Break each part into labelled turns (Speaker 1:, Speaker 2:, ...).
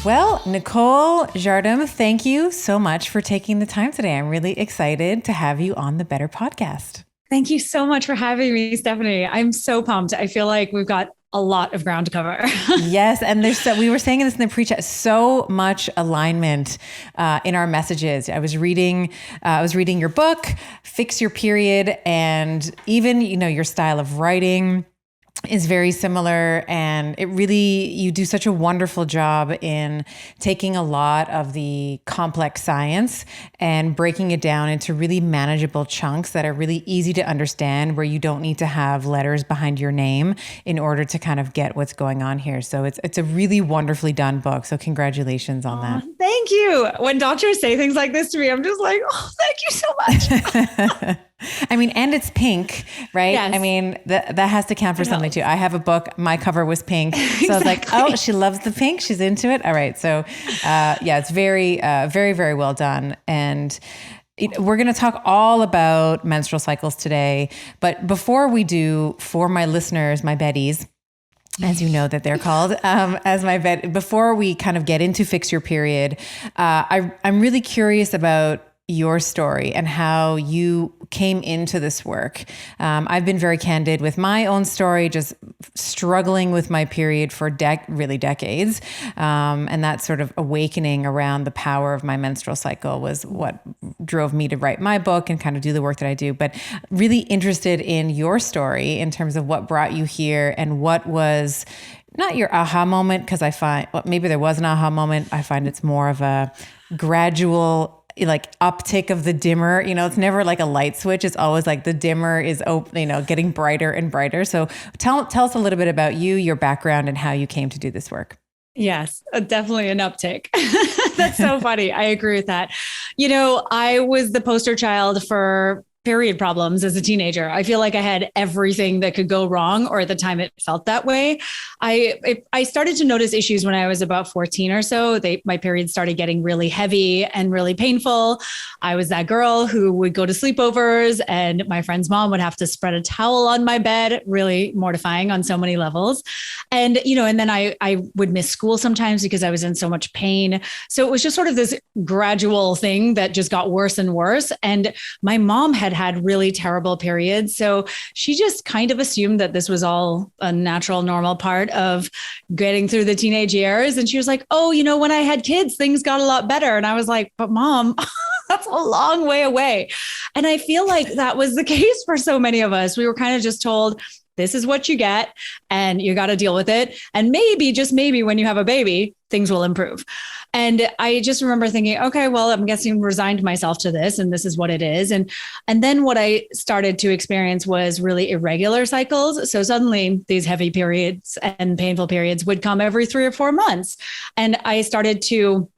Speaker 1: Well, Nicole, Jardim, thank you so much for taking the time today. I'm really excited to have you on the Better Podcast.
Speaker 2: Thank you so much for having me, Stephanie. I'm so pumped. I feel like we've got a lot of ground to cover.
Speaker 1: Yes. And we were saying this in the pre-chat, so much alignment in our messages. I was reading your book, Fix Your Period, and even, your style of writing is very similar. And you do such a wonderful job in taking a lot of the complex science and breaking it down into really manageable chunks that are really easy to understand, where you don't need to have letters behind your name in order to kind of get what's going on here. So it's a really wonderfully done book. So congratulations on that.
Speaker 2: Thank you. When doctors say things like this to me, I'm just like, oh, thank you so much.
Speaker 1: And it's pink, right?
Speaker 2: Yes.
Speaker 1: That has to count for something too. I have a book, my cover was pink. So I was like, oh, she loves the pink. She's into it. All right. So, it's very, very, very well done. And we're going to talk all about menstrual cycles today. But before we do, for my listeners, my Betties, as you know that they're called, before we kind of get into Fix Your Period, I'm really curious about your story and how you came into this work. I've been very candid with my own story, just struggling with my period for really decades. And that sort of awakening around the power of my menstrual cycle was what drove me to write my book and kind of do the work that I do. But really interested in your story in terms of what brought you here and what was not your aha moment, because maybe there was an aha moment. I find it's more of a gradual uptick of the dimmer. It's never like a light switch. It's always like the dimmer is getting brighter and brighter. So tell us a little bit about you, your background, and how you came to do this work.
Speaker 2: Yes, definitely an uptick. That's so funny. I agree with that. I was the poster child for period problems as a teenager. I feel like I had everything that could go wrong, or at the time it felt that way. I started to notice issues when I was about 14 or so. My periods started getting really heavy and really painful. I was that girl who would go to sleepovers and my friend's mom would have to spread a towel on my bed, really mortifying on so many levels. And, and then I would miss school sometimes because I was in so much pain. So it was just sort of this gradual thing that just got worse and worse. And my mom had really terrible periods. So she just kind of assumed that this was all a natural, normal part of getting through the teenage years. And she was like, oh, when I had kids, things got a lot better. And I was like, but Mom, that's a long way away. And I feel like that was the case for so many of us. We were kind of just told, this is what you get and you got to deal with it. And maybe, just maybe, when you have a baby, things will improve. And I just remember thinking, okay, well, I'm guessing resigned myself to this and this is what it is. And then what I started to experience was really irregular cycles. So suddenly these heavy periods and painful periods would come every 3 or 4 months. And I started to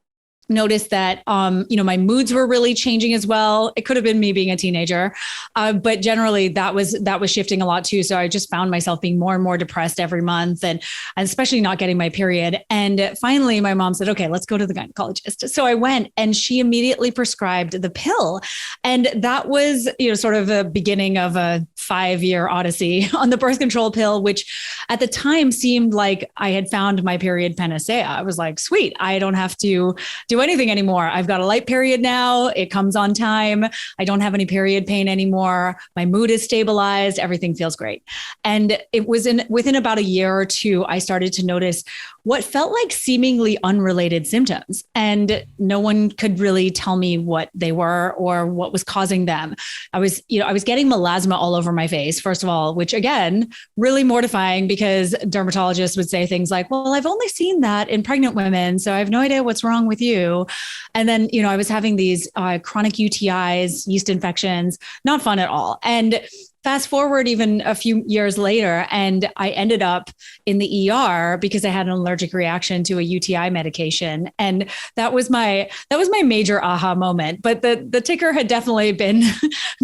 Speaker 2: noticed that, my moods were really changing as well. It could have been me being a teenager, but generally that was shifting a lot too. So I just found myself being more and more depressed every month, and especially not getting my period. And finally, my mom said, "Okay, let's go to the gynecologist." So I went, and she immediately prescribed the pill, and that was, sort of the beginning of a 5-year odyssey on the birth control pill, which at the time seemed like I had found my period panacea. I was like, sweet, I don't have to do anything anymore. I've got a light period now. It comes on time. I don't have any period pain anymore. My mood is stabilized. Everything feels great. And it was within about a year or two, I started to notice what felt like seemingly unrelated symptoms. And no one could really tell me what they were or what was causing them. I was getting melasma all over my face, first of all, which again, really mortifying, because dermatologists would say things like, well, I've only seen that in pregnant women, so I have no idea what's wrong with you. And then, I was having these chronic UTIs, yeast infections, not fun at all. And fast forward even a few years later, and I ended up in the ER because I had an allergic reaction to a UTI medication. And that was my major aha moment. But the ticker had definitely been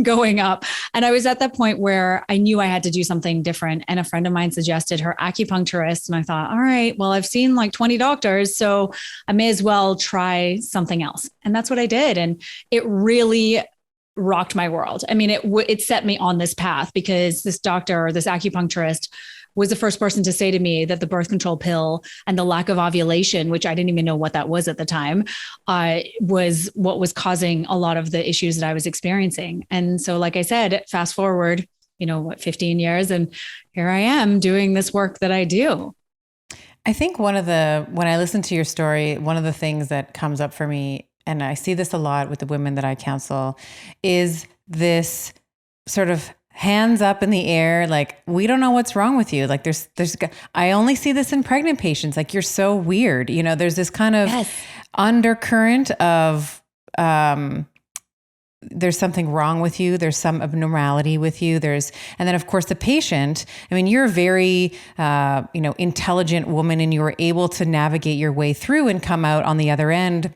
Speaker 2: going up. And I was at that point where I knew I had to do something different. And a friend of mine suggested her acupuncturist. And I thought, all right, well, I've seen like 20 doctors, so I may as well try something else. And that's what I did. And it really rocked my world. I mean, it set me on this path, because this doctor or this acupuncturist was the first person to say to me that the birth control pill and the lack of ovulation, which I didn't even know what that was at the time, was what was causing a lot of the issues that I was experiencing. And so, like I said, fast forward, 15 years, and here I am doing this work that I do.
Speaker 1: I think when I listen to your story, one of the things that comes up for me, and I see this a lot with the women that I counsel, is this sort of hands up in the air, like, we don't know what's wrong with you. Like I only see this in pregnant patients. Like, you're so weird. There's this kind of undercurrent of, there's something wrong with you. There's some abnormality with you. And then of course the patient, I mean, you're a very, intelligent woman, and you were able to navigate your way through and come out on the other end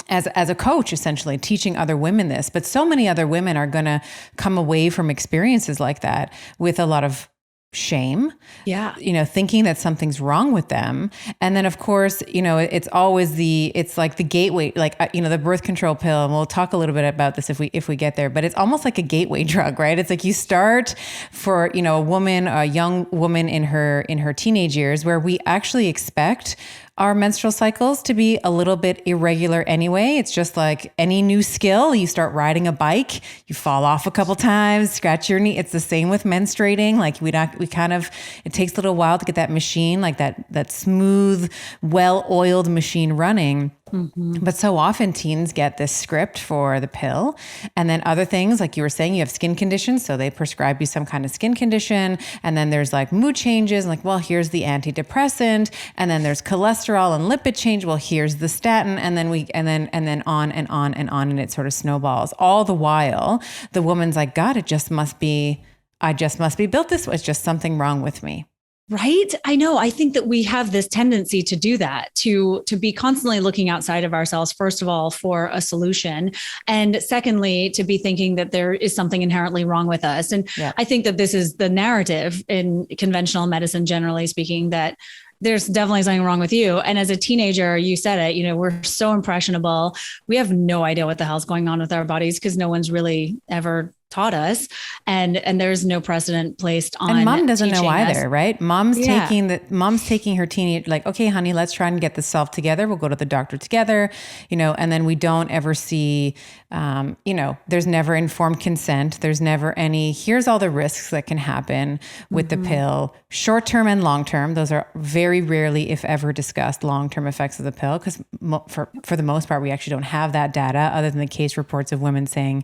Speaker 1: as a coach, essentially teaching other women this. But so many other women are going to come away from experiences like that with a lot of shame, thinking that something's wrong with them. And then of course, it's always it's like the gateway, like, the birth control pill. And we'll talk a little bit about this if we get there, but it's almost like a gateway drug, right? It's like you start for, a young woman in her teenage years, where we actually expect our menstrual cycles to be a little bit irregular anyway. It's just like any new skill. You start riding a bike, you fall off a couple times, scratch your knee. It's the same with menstruating. Like it takes a little while to get that machine, like that smooth, well-oiled machine running. Mm-hmm. But so often teens get this script for the pill. And then other things, like you were saying, you have skin conditions. So they prescribe you some kind of skin condition. And then there's like mood changes, like, well, here's the antidepressant. And then there's cholesterol and lipid change. Well, here's the statin. And then on and on and on. And it sort of snowballs. All the while, the woman's like, God, I just must be built this way. It's just something wrong with me.
Speaker 2: Right? I know. I think that we have this tendency to do that, to be constantly looking outside of ourselves, first of all, for a solution. And secondly, to be thinking that there is something inherently wrong with us. And I think that this is the narrative in conventional medicine, generally speaking, that there's definitely something wrong with you. And as a teenager, you said it, we're so impressionable. We have no idea what the hell's going on with our bodies because no one's really ever taught us. And there's no precedent placed on.
Speaker 1: And mom doesn't know either, right? Mom's
Speaker 2: Yeah.
Speaker 1: taking her teenage, like, okay, honey, let's try and get this solved together. We'll go to the doctor together, and then we don't ever see, there's never informed consent. There's never any, here's all the risks that can happen with the pill, short-term and long-term. Those are very rarely, if ever, discussed, long-term effects of the pill. Because for the most part, we actually don't have that data other than the case reports of women saying,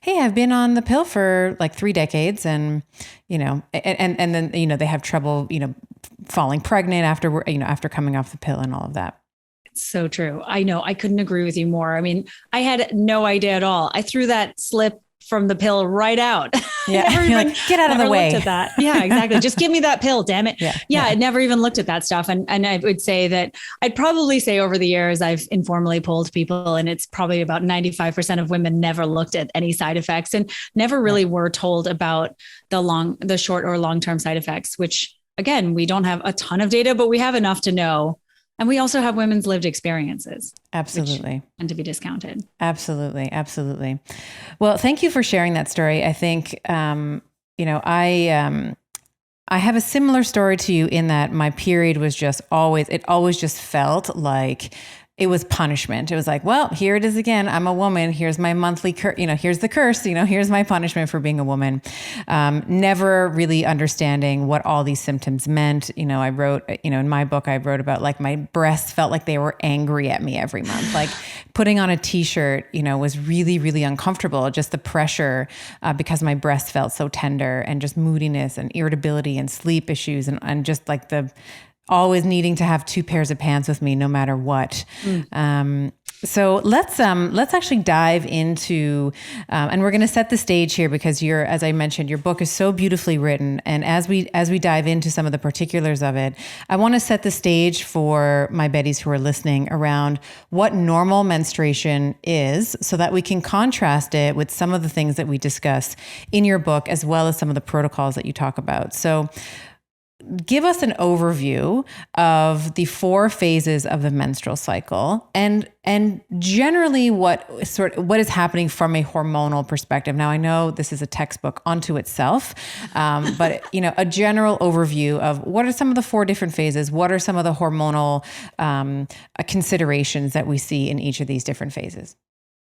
Speaker 1: hey, I've been on the pill for like 3 decades. And, and then, they have trouble, falling pregnant after coming off the pill and all of that.
Speaker 2: It's so true. I know. I couldn't agree with you more. I mean, I had no idea at all. I threw that slip from the pill right out.
Speaker 1: Yeah. You're like, get out of the way.
Speaker 2: Looked at that. Yeah, exactly. Just give me that pill, damn it. Yeah. I never even looked at that stuff. And I would say that I'd probably say over the years, I've informally polled people, and it's probably about 95% of women never looked at any side effects and never really were told about the short or long-term side effects, which again, we don't have a ton of data, but we have enough to know. And we also have women's lived experiences. Absolutely. And to be discounted.
Speaker 1: Absolutely. Absolutely. Well, thank you for sharing that story. I think, I have a similar story to you in that my period was it always just felt like it was punishment. It was like, well, here it is again. I'm a woman. Here's my monthly here's the curse, here's my punishment for being a woman. Never really understanding what all these symptoms meant. I wrote, in my book, I wrote about like my breasts felt like they were angry at me every month. Like putting on a t-shirt, was really, really uncomfortable. Just the pressure because my breasts felt so tender, and just moodiness and irritability and sleep issues and just like always needing to have 2 pairs of pants with me no matter what. So let's actually dive into, and we're going to set the stage here because as I mentioned, your book is so beautifully written. And as we dive into some of the particulars of it, I want to set the stage for my Betties who are listening around what normal menstruation is, so that we can contrast it with some of the things that we discuss in your book, as well as some of the protocols that you talk about. So give us an overview of the 4 phases of the menstrual cycle and generally what is happening from a hormonal perspective. Now, I know this is a textbook unto itself, but a general overview of what are some of the 4 different phases? What are some of the hormonal considerations that we see in each of these different phases?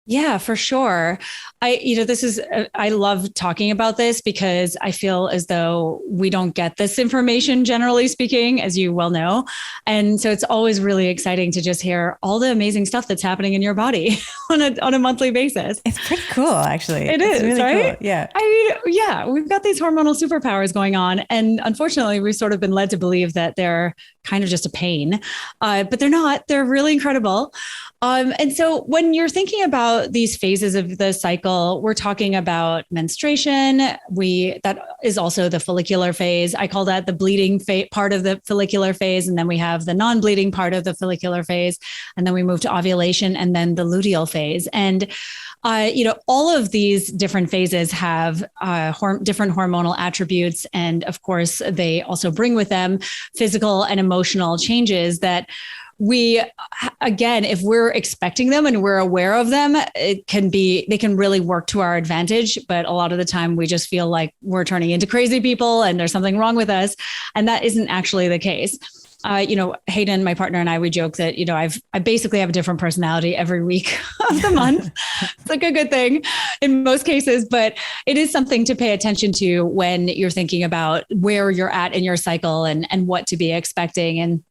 Speaker 2: Yeah, for sure. I love talking about this because I feel as though we don't get this information, generally speaking, as you well know. And so it's always really exciting to just hear all the amazing stuff that's happening in your body on a monthly basis.
Speaker 1: It's pretty cool, actually.
Speaker 2: It's
Speaker 1: really
Speaker 2: right?
Speaker 1: Cool. Yeah.
Speaker 2: We've got these hormonal superpowers going on. And unfortunately, we've sort of been led to believe that they're kind of just a pain, but they're not. They're really incredible. And so when you're thinking about these phases of the cycle, we're talking about menstruation. That is also the follicular phase. I call that the bleeding part of the follicular phase. And then we have the non-bleeding part of the follicular phase. And then we move to ovulation and then the luteal phase. And all of these different phases have different hormonal attributes. And of course, they also bring with them physical and emotional changes that if we're expecting them and we're aware of them, they can really work to our advantage. But a lot of the time we just feel like we're turning into crazy people and there's something wrong with us. And that isn't actually the case. Hayden, my partner, and I, we joke that, I basically have a different personality every week of the month. It's like a good thing in most cases, but it is something to pay attention to when you're thinking about where you're at in your cycle and what to be expecting. And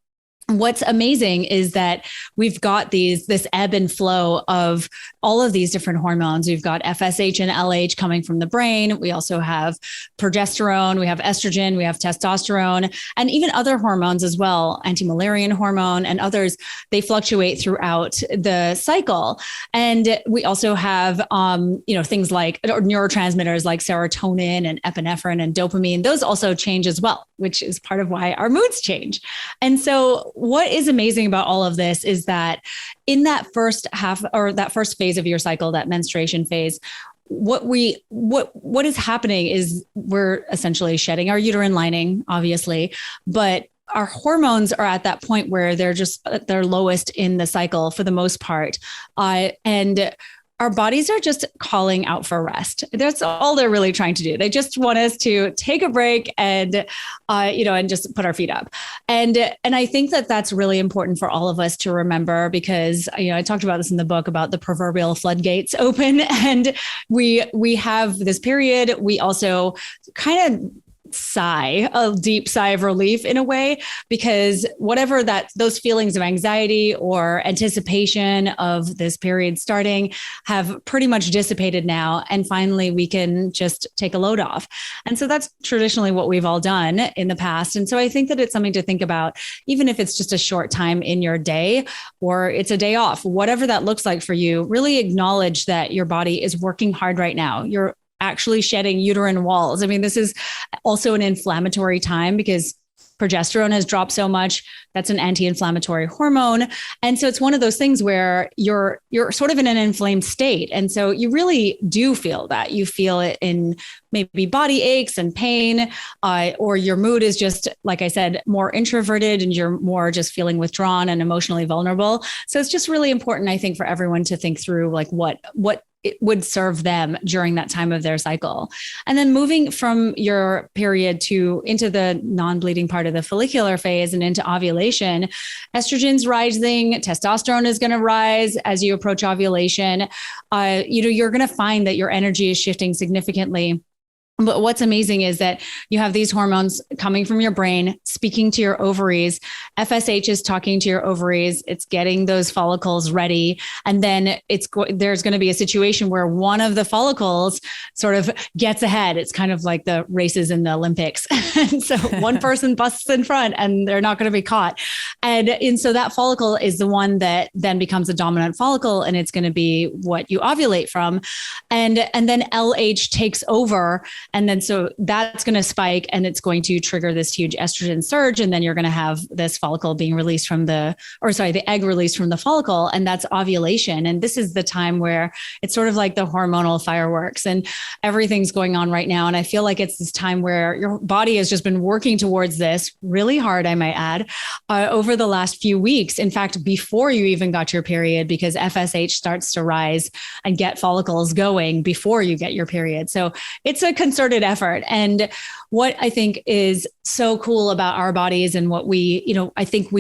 Speaker 2: what's amazing is that we've got this ebb and flow of all of these different hormones. We've got FSH and LH coming from the brain. We also have progesterone, we have estrogen, we have testosterone, and even other hormones as well, anti-Müllerian hormone and others. They fluctuate throughout the cycle. And we also have, things like neurotransmitters like serotonin and epinephrine and dopamine. Those also change as well, which is part of why our moods change. And so what is amazing about all of this is that in that first half or that first phase of your cycle, that menstruation phase, what is happening is we're essentially shedding our uterine lining, obviously, but our hormones are at that point where they're lowest in the cycle for the most part. And our bodies are just calling out for rest. That's all they're really trying to do. They just want us to take a break and just put our feet up. And I think that that's really important for all of us to remember because, I talked about this in the book about the proverbial floodgates open and we have this period. We also kind of a deep sigh of relief in a way, because whatever those feelings of anxiety or anticipation of this period starting have pretty much dissipated now. And finally, we can just take a load off. And so that's traditionally what we've all done in the past. And so I think that it's something to think about, even if it's just a short time in your day or it's a day off, whatever that looks like for you, really acknowledge that your body is working hard right now. You're actually shedding uterine walls. I mean, this is also an inflammatory time because progesterone has dropped so much. That's an anti-inflammatory hormone. And so it's one of those things where you're sort of in an inflamed state. And so you really do feel that. You feel it in maybe body aches and pain, or your mood is just, like I said, more introverted and you're more just feeling withdrawn and emotionally vulnerable. So it's just really important, I think, for everyone to think through like what it would serve them during that time of their cycle. And then moving from your period into the non-bleeding part of the follicular phase and into ovulation, estrogen's rising, testosterone is going to rise as you approach ovulation. You're going to find that your energy is shifting significantly. But what's amazing is that you have these hormones coming from your brain, speaking to your ovaries. FSH is talking to your ovaries. It's getting those follicles ready. And then there's going to be a situation where one of the follicles sort of gets ahead. It's kind of like the races in the Olympics. And so one person busts in front and they're not going to be caught. And so that follicle is the one that then becomes a dominant follicle, and it's going to be what you ovulate from. And then LH takes over. And then so that's going to spike and it's going to trigger this huge estrogen surge. And then you're going to have this follicle being released from the egg released from the follicle. And that's ovulation. And this is the time where it's sort of like the hormonal fireworks and everything's going on right now. And I feel like it's this time where your body has just been working towards this really hard, I might add, over the last few weeks. In fact, before you even got your period, because FSH starts to rise and get follicles going before you get your period. So it's a concerted effort. And what I think is so cool about our bodies and what I think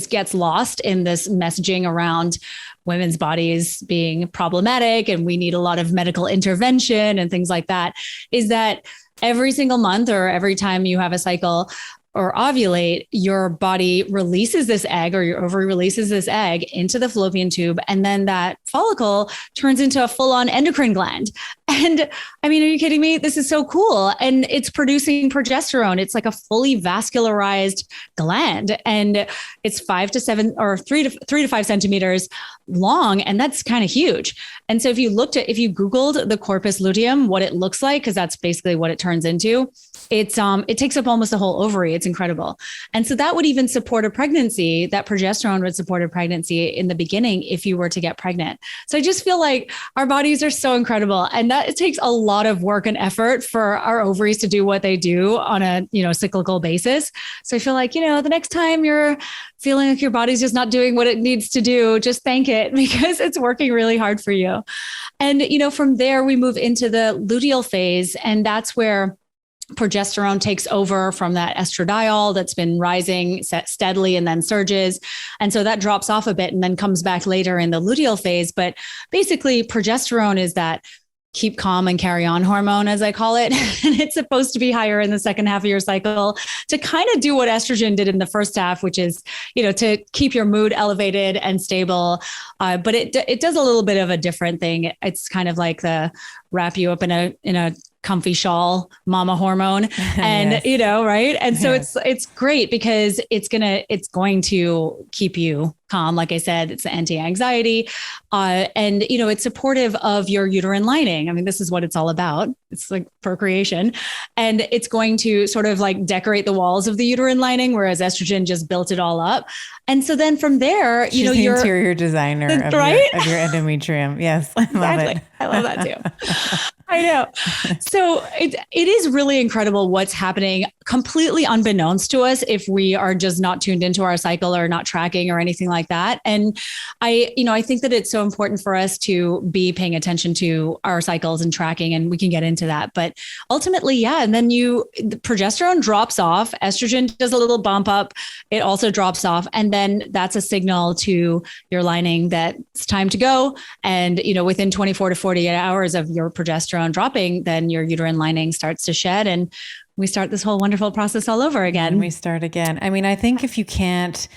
Speaker 2: gets lost in this messaging around women's bodies being problematic and we need a lot of medical intervention and things like that, is that every single month or every time you have a cycle or ovulate, your body releases this egg or your ovary releases this egg into the fallopian tube. And then that follicle turns into a full-on endocrine gland. And I mean, are you kidding me? This is so cool. And it's producing progesterone. It's like a fully vascularized gland and it's 5 to 7 or 3 to 5 centimeters long. And that's kind of huge. And so if you Googled the corpus luteum, what it looks like, because that's basically what it turns into, it takes up almost the whole ovary. It's incredible. And so that would even support a pregnancy. That progesterone would support a pregnancy in the beginning if you were to get pregnant. So I just feel like our bodies are so incredible. And that it takes a lot of work and effort for our ovaries to do what they do on a, cyclical basis. So I feel like, the next time you're feeling like your body's just not doing what it needs to do, just thank it because it's working really hard for you. And, from there we move into the luteal phase. And that's where progesterone takes over from that estradiol that's been rising steadily and then surges. And so that drops off a bit and then comes back later in the luteal phase. But basically progesterone is that keep calm and carry on hormone, as I call it. And it's supposed to be higher in the second half of your cycle to kind of do what estrogen did in the first half, which is, to keep your mood elevated and stable. But it does a little bit of a different thing. It's kind of like the wrap you up in a comfy shawl, mama hormone. And,
Speaker 1: yes.
Speaker 2: Right. And so it's great because it's going to keep you calm. Like I said, it's anti-anxiety. And, it's supportive of your uterine lining. I mean, this is what it's all about. It's like procreation and it's going to sort of like decorate the walls of the uterine lining, whereas estrogen just built it all up. And so then from there,
Speaker 1: She's the interior designer of,
Speaker 2: right?
Speaker 1: of your endometrium. Yes. I love it.
Speaker 2: I love that too. I know. So it is really incredible what's happening completely unbeknownst to us if we are just not tuned into our cycle or not tracking or anything like that. And I think that it's so important for us to be paying attention to our cycles and tracking, and we can get into that. But ultimately, yeah. And then the progesterone drops off, estrogen does a little bump up. It also drops off. And then that's a signal to your lining that it's time to go. And, within 24 to 48 hours of your progesterone dropping, then your uterine lining starts to shed and we start this whole wonderful process all over again.
Speaker 1: And we start again. I mean, I think if you can't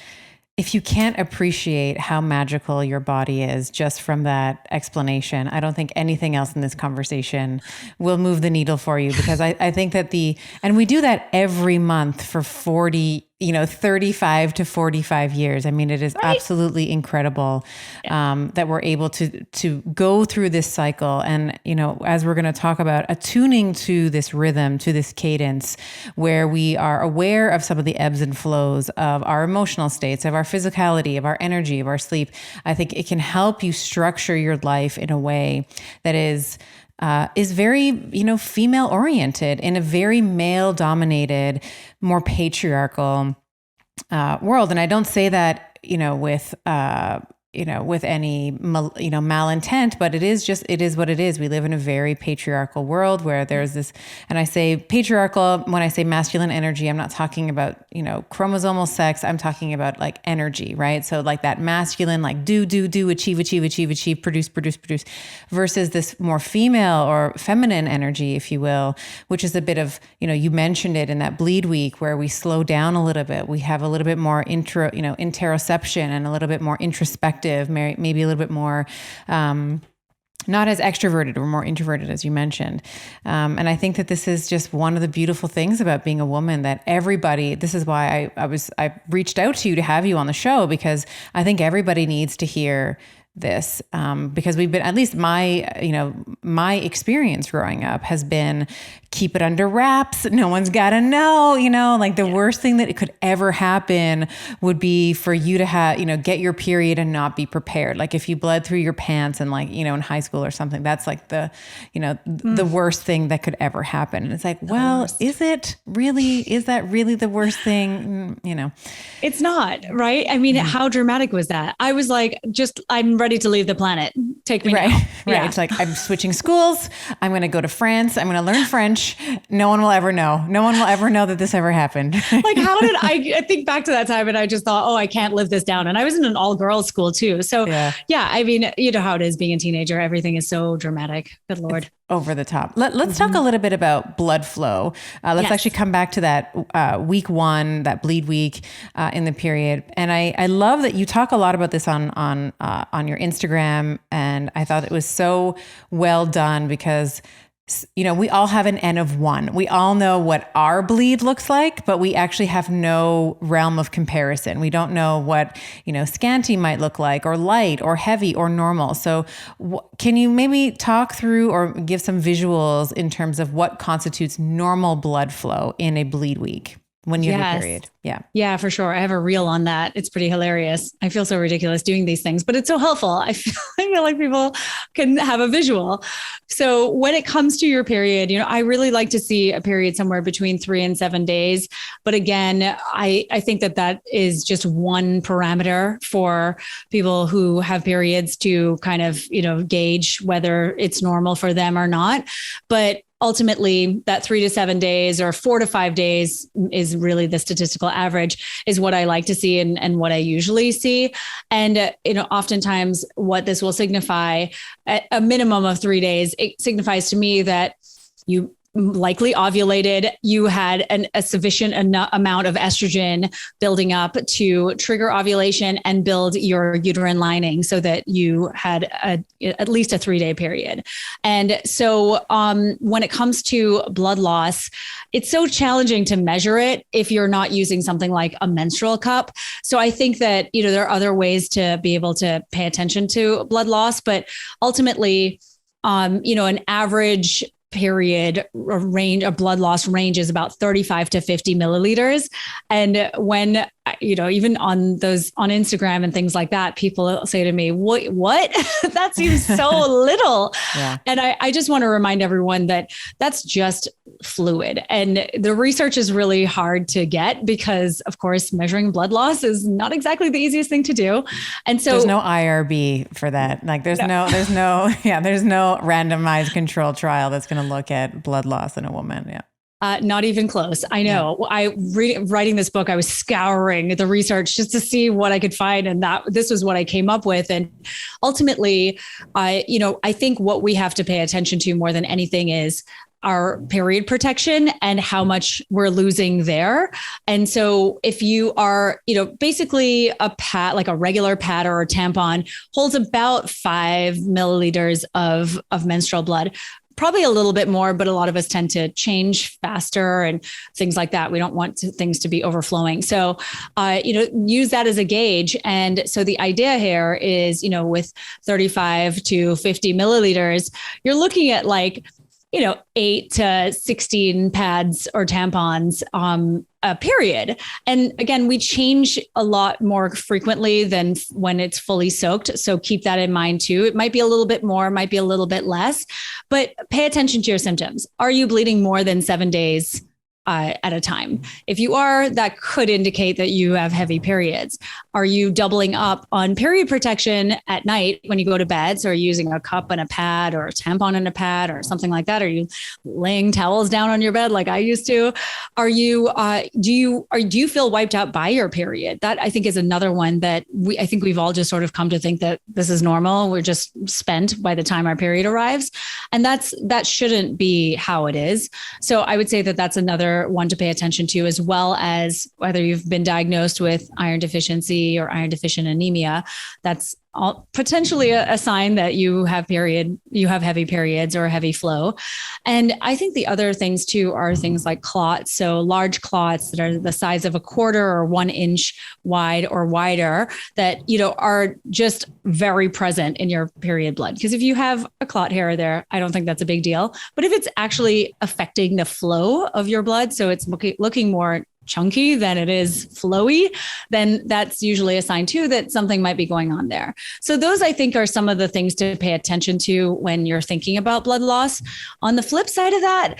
Speaker 1: appreciate how magical your body is just from that explanation, I don't think anything else in this conversation will move the needle for you, because I think that and we do that every month for 35 to 45 years. I mean, it is absolutely incredible that we're able to go through this cycle. And, as we're going to talk about, attuning to this rhythm, to this cadence, where we are aware of some of the ebbs and flows of our emotional states, of our physicality, of our energy, of our sleep. I think it can help you structure your life in a way that is very, female oriented in a very male dominated, more patriarchal, world. And I don't say that, with any, malintent, but it is what it is. We live in a very patriarchal world where there's this, and I say patriarchal, when I say masculine energy, I'm not talking about, chromosomal sex. I'm talking about like energy, right? So like that masculine, like do, achieve, produce, versus this more female or feminine energy, if you will, which is a bit of, you mentioned it in that bleed week where we slow down a little bit. We have a little bit more interoception and a little bit more introspective, maybe a little bit more, not as extroverted or more introverted, as you mentioned. And I think that this is just one of the beautiful things about being a woman, that everybody, this is why I reached out to you to have you on the show, because I think everybody needs to hear this, because we've been, at least my experience growing up has been keep it under wraps. No one's got to know, like the worst thing that could ever happen would be for you to have, get your period and not be prepared. Like if you bled through your pants and like, in high school or something, that's like the worst thing that could ever happen. And it's like, well, is that really the worst thing?
Speaker 2: It's not, right? I mean, how dramatic was that? I was like, I'm ready to leave the planet. Take me now.
Speaker 1: Right.
Speaker 2: Yeah.
Speaker 1: It's like, I'm switching schools. I'm going to go to France. I'm going to learn French. No one will ever know. No one will ever know that this ever happened.
Speaker 2: Like, how did I think back to that time and I just thought, I can't live this down. And I was in an all girls school too. So yeah, I mean, you know how it is being a teenager. Everything is so dramatic. Good Lord.
Speaker 1: It's over the top. Let's talk a little bit about blood flow. Let's actually come back to that week 1, that bleed week in the period. And I love that you talk a lot about this on your Instagram. And I thought it was so well done because we all have an N of 1. We all know what our bleed looks like, but we actually have no realm of comparison. We don't know what, scanty might look like, or light or heavy or normal. So can you maybe talk through or give some visuals in terms of what constitutes normal blood flow in a bleed week when you have a period?
Speaker 2: Yeah, for sure. I have a reel on that. It's pretty hilarious. I feel so ridiculous doing these things, but it's so helpful. I feel like people can have a visual. So when it comes to your period, I really like to see a period somewhere between 3 and 7 days. But again, I think that is just one parameter for people who have periods to kind of, gauge whether it's normal for them or not. But ultimately, that 3 to 7 days or 4 to 5 days is really the statistical average, is what I like to see and what I usually see. And, oftentimes what this will signify at a minimum of 3 days, it signifies to me that you likely ovulated, you had a sufficient amount of estrogen building up to trigger ovulation and build your uterine lining so that you had at least a 3-day period. And so when it comes to blood loss, it's so challenging to measure it if you're not using something like a menstrual cup. So I think that, there are other ways to be able to pay attention to blood loss, but ultimately, an average period range of blood loss range is about 35 to 50 milliliters. And when, even on Instagram and things like that, people say to me, what? That seems so little. Yeah. And I just want to remind everyone that that's just fluid. And the research is really hard to get because, of course, measuring blood loss is not exactly the easiest thing to do. And so
Speaker 1: there's no IRB for that. Like there's no randomized control trial that's going to look at blood loss in a woman. Yeah.
Speaker 2: Not even close. I know. Yeah. Writing this book, I was scouring the research just to see what I could find. And this was what I came up with. And ultimately, I think what we have to pay attention to more than anything is our period protection and how much we're losing there. And so if you are, basically a pad, like a regular pad or a tampon holds about 5 milliliters of menstrual blood. Probably a little bit more, but a lot of us tend to change faster and things like that. We don't want things to be overflowing. So, use that as a gauge. And so the idea here is, with 35 to 50 milliliters, you're looking at 8 to 16 pads or tampons, a period. And again, we change a lot more frequently than when it's fully soaked. So keep that in mind too. It might be a little bit more, might be a little bit less, but pay attention to your symptoms. Are you bleeding more than 7 days at a time? If you are, that could indicate that you have heavy periods. Are you doubling up on period protection at night when you go to bed? So are you using a cup and a pad or a tampon and a pad or something like that? Are you laying towels down on your bed like I used to? Are you, do you feel wiped out by your period? That I think is another one that I think we've all just sort of come to think that this is normal. We're just spent by the time our period arrives. And that shouldn't be how it is. So I would say that that's another one to pay attention to, as well as whether you've been diagnosed with iron deficiency or iron deficient anemia. That's potentially a sign that you have heavy periods or a heavy flow. And I think the other things too are things like clots. So large clots that are the size of a quarter or 1 inch wide or wider that, are just very present in your period blood. Because if you have a clot here or there, I don't think that's a big deal. But if it's actually affecting the flow of your blood, so it's looking more chunky than it is flowy, then that's usually a sign too that something might be going on there. So those, I think, are some of the things to pay attention to when you're thinking about blood loss. On the flip side of that,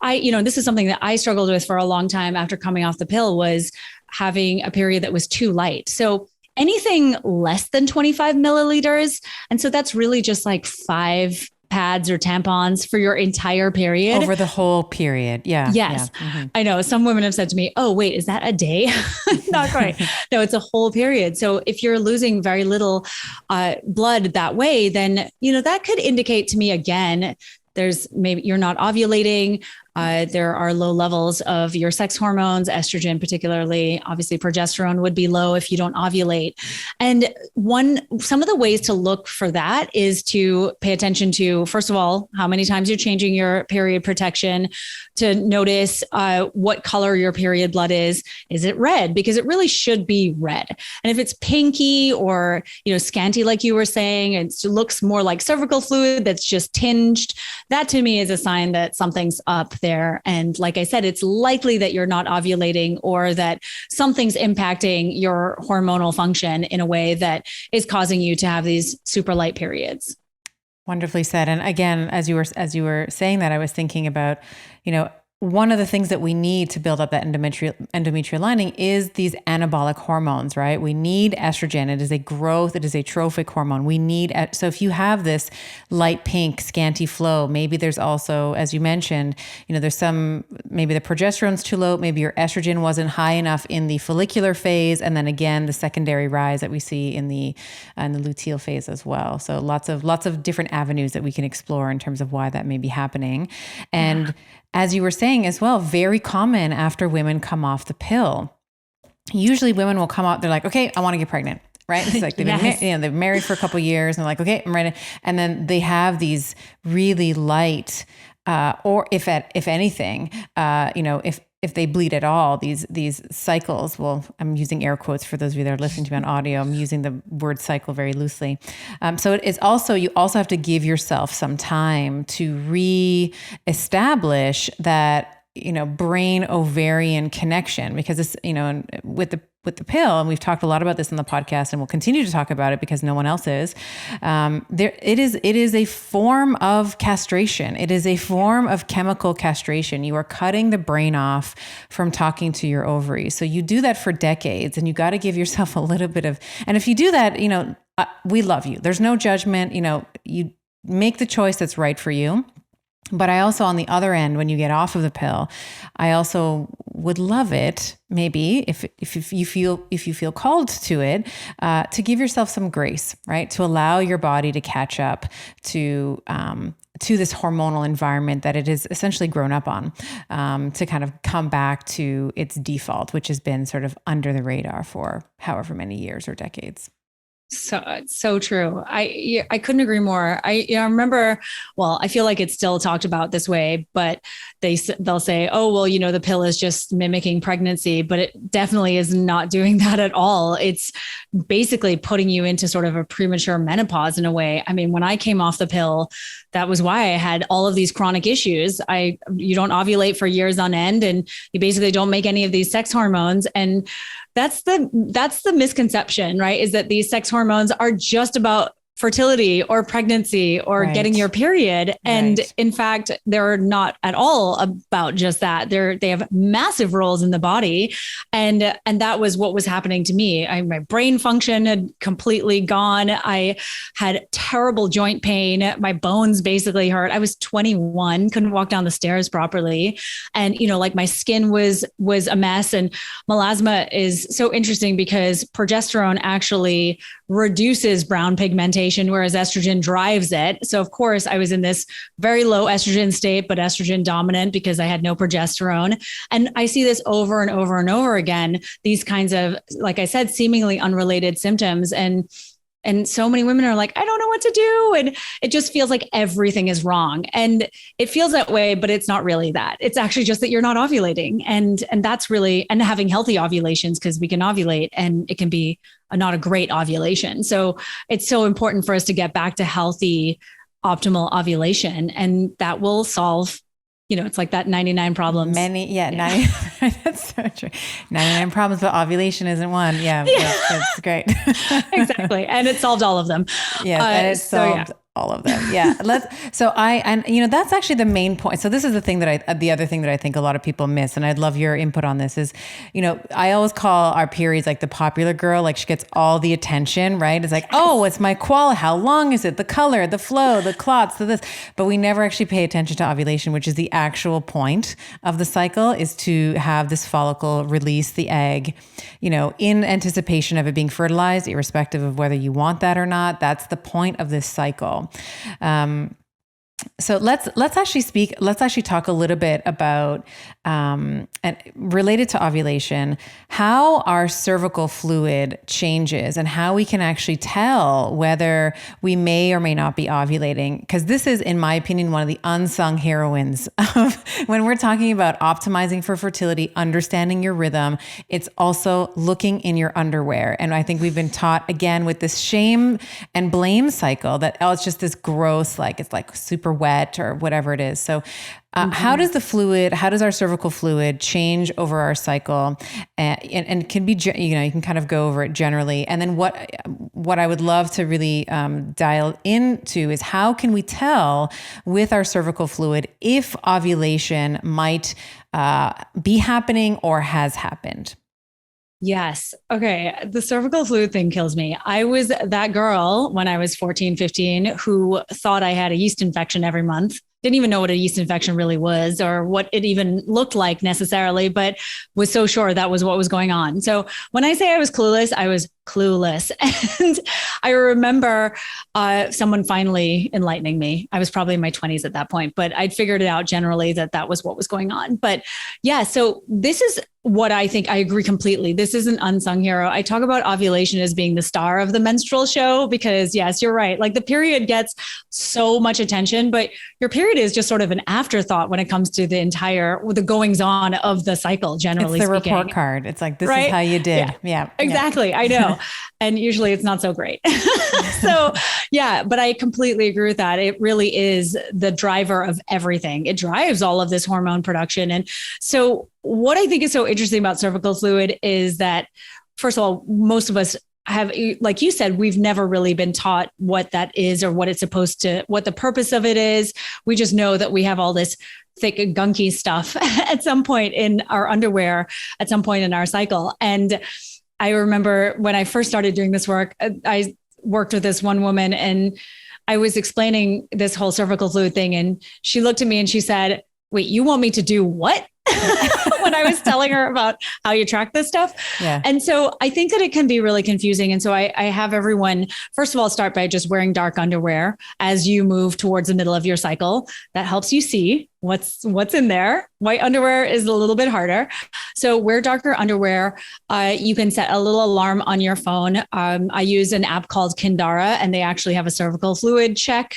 Speaker 2: this is something that I struggled with for a long time after coming off the pill, was having a period that was too light. So anything less than 25 milliliters. And so that's really just like 5 pads or tampons for your entire period.
Speaker 1: Over the whole period. Yeah.
Speaker 2: Yes.
Speaker 1: Yeah. Mm-hmm.
Speaker 2: I know some women have said to me, oh, wait, is that a day? Not quite. No, it's a whole period. So if you're losing very little blood that way, then, that could indicate to me again, there's maybe you're not ovulating. There are low levels of your sex hormones, estrogen, particularly. Obviously, progesterone would be low if you don't ovulate. And some of the ways to look for that is to pay attention to, first of all, how many times you're changing your period protection, to notice what color your period blood is. Is it red? Because it really should be red. And if it's pinky or, scanty, like you were saying, it looks more like cervical fluid that's just tinged, that to me is a sign that something's up there. And like I said, it's likely that you're not ovulating or that something's impacting your hormonal function in a way that is causing you to have these super light periods.
Speaker 1: Wonderfully said. And again, as you were saying that, I was thinking about, one of the things that we need to build up that endometrial lining is these anabolic hormones, right? We need estrogen. It is a trophic hormone. So if you have this light pink, scanty flow, maybe there's also, as you mentioned, there's maybe the progesterone's too low, maybe your estrogen wasn't high enough in the follicular phase. And then again, the secondary rise that we see in the luteal phase as well. So lots of different avenues that we can explore in terms of why that may be happening. And as you were saying as well, very common after women come off the pill. Usually women will come out, they're like, okay, I want to get pregnant, right? It's like they've been they've married for a couple of years and they're like, okay, I'm ready. And then they have these really light, or if anything, if they bleed at all, these cycles, well, I'm using air quotes for those of you that are listening to me on audio. I'm using the word cycle very loosely. So it is also, you also have to give yourself some time to re-establish that, brain ovarian connection, because it's, with the pill, and we've talked a lot about this in the podcast and we'll continue to talk about it because no one else is, it is a form of castration. It is a form of chemical castration. You are cutting the brain off from talking to your ovaries. So you do that for decades and you got to give yourself a little bit of, and if you do that, we love you. There's no judgment, you make the choice that's right for you. But I also, on the other end, when you get off of the pill, I also would love it, maybe if you feel called to it, to give yourself some grace, right? To allow your body to catch up to this hormonal environment that it has essentially grown up on, to kind of come back to its default, which has been sort of under the radar for however many years or decades.
Speaker 2: So true. I couldn't agree more. I remember, well, I feel like it's still talked about this way, but they'll say, oh, well, the pill is just mimicking pregnancy, but it definitely is not doing that at all. It's basically putting you into sort of a premature menopause in a way. I mean, when I came off the pill, that was why I had all of these chronic issues. You don't ovulate for years on end, and you basically don't make any of these sex hormones. And that's the misconception, right? Is that these sex hormones are just about fertility or pregnancy or getting your period. And in fact, they're not at all about just that. They have massive roles in the body. And that was what was happening to me. My brain function had completely gone. I had terrible joint pain. My bones basically hurt. I was 21, couldn't walk down the stairs properly. And, my skin was a mess. And melasma is so interesting because progesterone actually reduces brown pigmentation, whereas estrogen drives it. So of course I was in this very low estrogen state, but estrogen dominant because I had no progesterone. And I see this over and over and over again, these kinds of, like I said, seemingly unrelated symptoms. And And so many women are like, I don't know what to do. And it just feels like everything is wrong. And it feels that way, but it's not really that. It's actually just that you're not ovulating. And that's really, and having healthy ovulations, because we can ovulate and it can be not a great ovulation. So it's so important for us to get back to healthy, optimal ovulation. And that will solve, it's like that 99 problems.
Speaker 1: 90, that's so true. 99 problems, but ovulation isn't one. Yeah. That's great.
Speaker 2: Exactly. And it solved all of them.
Speaker 1: Yes. And it solved all of them. Yeah. That's actually the main point. So this is the other thing that I think a lot of people miss. And I'd love your input on this is, I always call our periods like the popular girl, like she gets all the attention, right? It's like, oh, it's my quality. How long is it? The color, the flow, the clots, this, but we never actually pay attention to ovulation, which is the actual point of the cycle, is to have this follicle release the egg, in anticipation of it being fertilized, irrespective of whether you want that or not. That's the point of this cycle. So let's actually talk a little bit about, and related to ovulation, how our cervical fluid changes and how we can actually tell whether we may or may not be ovulating. Because this is, in my opinion, one of the unsung heroines of when we're talking about optimizing for fertility, understanding your rhythm. It's also looking in your underwear. And I think we've been taught, again, with this shame and blame cycle that, it's just this gross, it's like super wet or whatever it is. So how does our cervical fluid change over our cycle, and can be, you can kind of go over it generally. And then what I would love to really dial into is how can we tell with our cervical fluid if ovulation might be happening or has happened?
Speaker 2: Yes. Okay. The cervical fluid thing kills me. I was that girl when I was 14, 15, who thought I had a yeast infection every month. Didn't even know what a yeast infection really was or what it even looked like necessarily, but was so sure that was what was going on. So when I say I was clueless, I was clueless. And I remember someone finally enlightening me. I was probably in my 20s at that point, but I'd figured it out generally that was what was going on. But yeah, so this is what I think. I agree completely. This is an unsung hero. I talk about ovulation as being the star of the menstrual show because yes, you're right. Like the period gets so much attention, but your period is just sort of an afterthought when it comes to the goings on of the cycle, generally
Speaker 1: speaking. It's the
Speaker 2: speaking.
Speaker 1: report card. It's like, this is how you did. Yeah.
Speaker 2: Exactly. I know. And usually it's not so great. So yeah, but I completely agree with that. It really is the driver of everything. It drives all of this hormone production. And so what I think is so interesting about cervical fluid is that, first of all, most of us have, like you said, we've never really been taught what that is or what the purpose of it is. We just know that we have all this thick, gunky stuff at some point in our underwear, at some point in our cycle. And I remember when I first started doing this work, I worked with this one woman and I was explaining this whole cervical fluid thing. And she looked at me and she said, wait, you want me to do what? When I was telling her about how you track this stuff. Yeah. And so I think that it can be really confusing. And so I have everyone, first of all, start by just wearing dark underwear as you move towards the middle of your cycle. That helps you see what's in there. White underwear is a little bit harder. So wear darker underwear. You can set a little alarm on your phone. I use an app called Kindara, and they actually have a cervical fluid check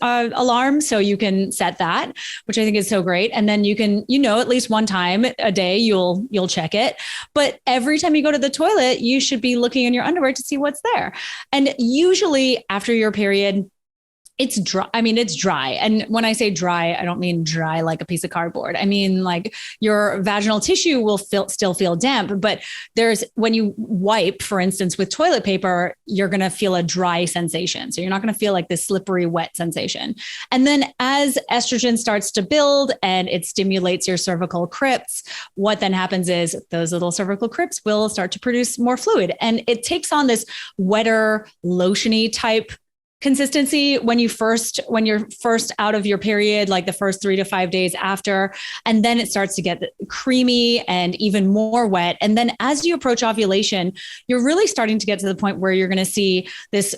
Speaker 2: alarm. So you can set that, which I think is so great. And then you can, at least one time a day, you'll check it. But every time you go to the toilet, you should be looking in your underwear to see what's there. And usually after your period, it's dry. I mean, it's dry. And when I say dry, I don't mean dry like a piece of cardboard. I mean, like your vaginal tissue will still feel damp, but when you wipe, for instance, with toilet paper, you're going to feel a dry sensation. So you're not going to feel like this slippery, wet sensation. And then as estrogen starts to build and it stimulates your cervical crypts, what then happens is those little cervical crypts will start to produce more fluid. And it takes on this wetter, lotiony type consistency when you're first out of your period, like the first 3 to 5 days after, and then it starts to get creamy and even more wet. And then as you approach ovulation, you're really starting to get to the point where you're going to see this,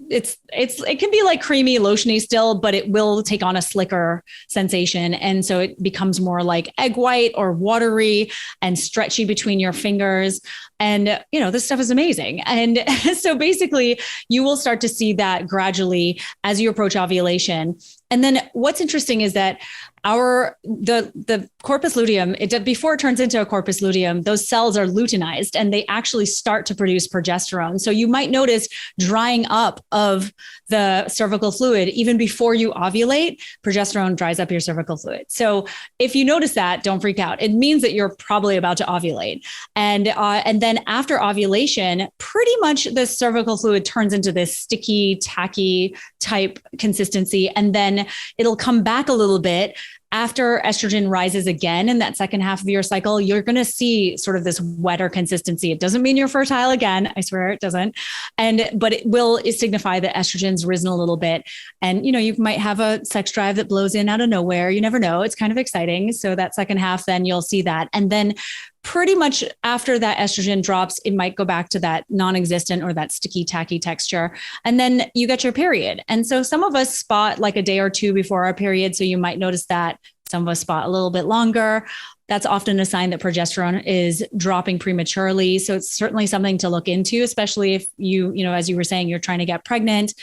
Speaker 2: it can be like creamy, lotiony still, but it will take on a slicker sensation. And so it becomes more like egg white or watery and stretchy between your fingers. And, this stuff is amazing. And so basically you will start to see that gradually as you approach ovulation. And then what's interesting is that the corpus luteum, before it turns into a corpus luteum, those cells are luteinized and they actually start to produce progesterone. So you might notice drying up of the cervical fluid even before you ovulate. Progesterone dries up your cervical fluid. So if you notice that, don't freak out. It means that you're probably about to ovulate. And then after ovulation, pretty much the cervical fluid turns into this sticky, tacky type consistency, and then it'll come back a little bit. After estrogen rises again in that second half of your cycle, you're going to see sort of this wetter consistency. It doesn't mean you're fertile again. I swear it doesn't. But it will signify that estrogen's risen a little bit. And, you might have a sex drive that blows in out of nowhere. You never know. It's kind of exciting. So that second half, then you'll see that. And then pretty much after that estrogen drops, it might go back to that non-existent or that sticky, tacky texture. And then you get your period. And so some of us spot like a day or two before our period. So you might notice that. Some of us spot a little bit longer. That's often a sign that progesterone is dropping prematurely. So it's certainly something to look into, especially if as you were saying, you're trying to get pregnant,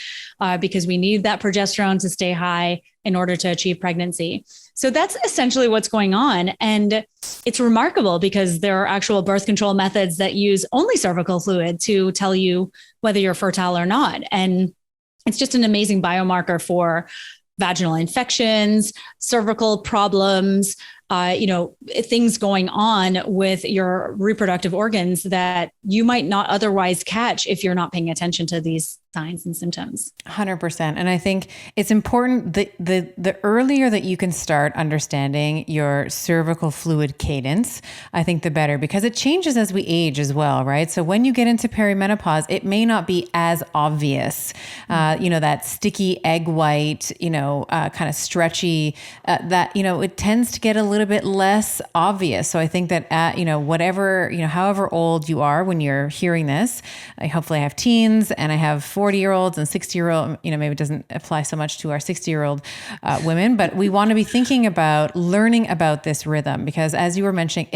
Speaker 2: because we need that progesterone to stay high in order to achieve pregnancy. So that's essentially what's going on. And it's remarkable because there are actual birth control methods that use only cervical fluid to tell you whether you're fertile or not. And it's just an amazing biomarker for vaginal infections, cervical problems, things going on with your reproductive organs that you might not otherwise catch if you're not paying attention to these signs and symptoms.
Speaker 1: 100%. And I think it's important that the earlier that you can start understanding your cervical fluid cadence, I think the better, because it changes as we age as well, right? So when you get into perimenopause, it may not be as obvious, that sticky egg white, kind of stretchy, it tends to get a little bit less obvious. So I think that however old you are when you're hearing this, hopefully I have teens and I have 40-year-olds and 60-year-old, maybe it doesn't apply so much to our 60-year-old women, but we want to be thinking about learning about this rhythm, because as you were mentioning,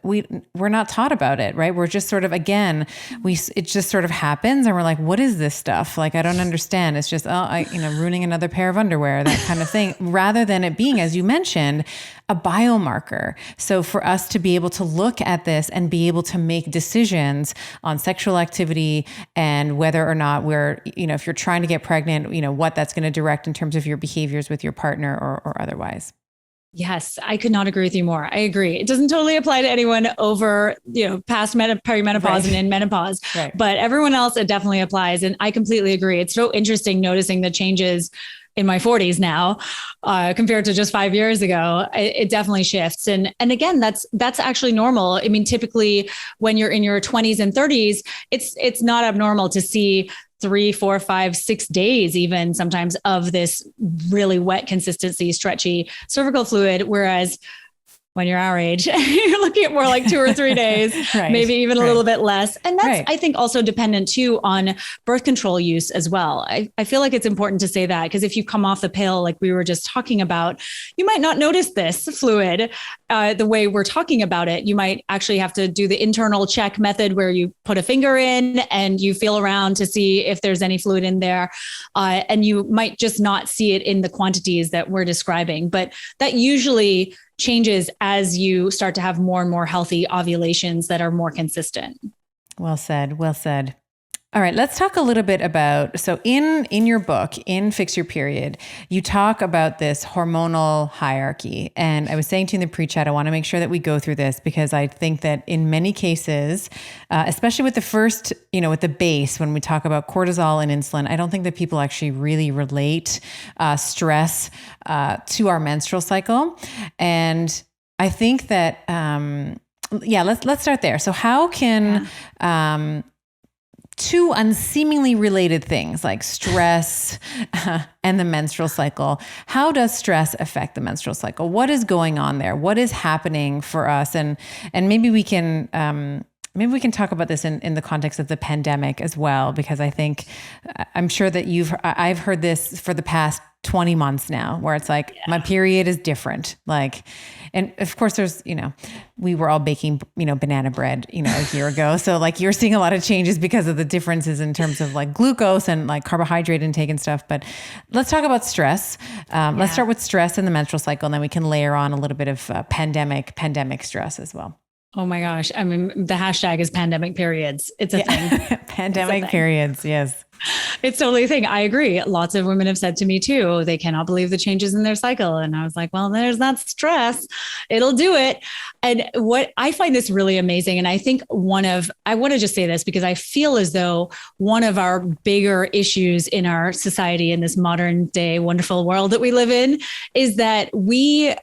Speaker 1: we're not taught about it, right? We're just sort of, again, it just sort of happens and we're like, what is this stuff? Like, I don't understand. It's just, ruining another pair of underwear, that kind of thing, rather than it being, as you mentioned, a biomarker. So for us to be able to look at this and be able to make decisions on sexual activity and whether or not if you're trying to get pregnant, what that's going to direct in terms of your behaviors with your partner or otherwise.
Speaker 2: Yes, I could not agree with you more. I agree. It doesn't totally apply to anyone over, past perimenopause right. and in menopause, right. But everyone else, it definitely applies. And I completely agree. It's so interesting noticing the changes in my 40s now, compared to just 5 years ago. It definitely shifts. And again, that's actually normal. I mean, typically when you're in your 20s and 30s, it's not abnormal to see 3, 4, 5, 6 days, even sometimes, of this really wet consistency, stretchy cervical fluid. Whereas when you're our age, you're looking at more like 2 or 3 days, right. maybe even a little bit less. And that's, right. I think, also dependent too on birth control use as well. I feel like it's important to say that, because if you come off the pill, like we were just talking about, you might not notice this fluid the way we're talking about it. You might actually have to do the internal check method where you put a finger in and you feel around to see if there's any fluid in there. And you might just not see it in the quantities that we're describing, but that usually changes as you start to have more and more healthy ovulations that are more consistent.
Speaker 1: Well said. Well said. All right, let's talk a little bit about, so in your book, in Fix Your Period, you talk about this hormonal hierarchy. And I was saying to you in the pre-chat, I want to make sure that we go through this, because I think that in many cases, especially with the first, with the base, when we talk about cortisol and insulin, I don't think that people actually really relate stress to our menstrual cycle. And I think that, let's start there. So how can, two unseemingly related things like stress and the menstrual cycle, how does stress affect the menstrual cycle? What is going on there? What is happening for us? And maybe we can talk about this in the context of the pandemic as well, because I'm sure that I've heard this for the past 20 months now where it's like, my period is different. Like, and of course there's, we were all baking, banana bread, a year ago. So like you're seeing a lot of changes because of the differences in terms of like glucose and like carbohydrate intake and stuff. But let's talk about stress. Let's start with stress in the menstrual cycle, and then we can layer on a little bit of pandemic stress as well.
Speaker 2: Oh my gosh. I mean, the hashtag is pandemic periods. It's a thing.
Speaker 1: Pandemic periods. Yes.
Speaker 2: It's totally a thing. I agree. Lots of women have said to me too, they cannot believe the changes in their cycle. And I was like, well, there's that stress. It'll do it. And what I find this really amazing. And I think I want to just say this because I feel as though one of our bigger issues in our society in this modern day, wonderful world that we live in is that we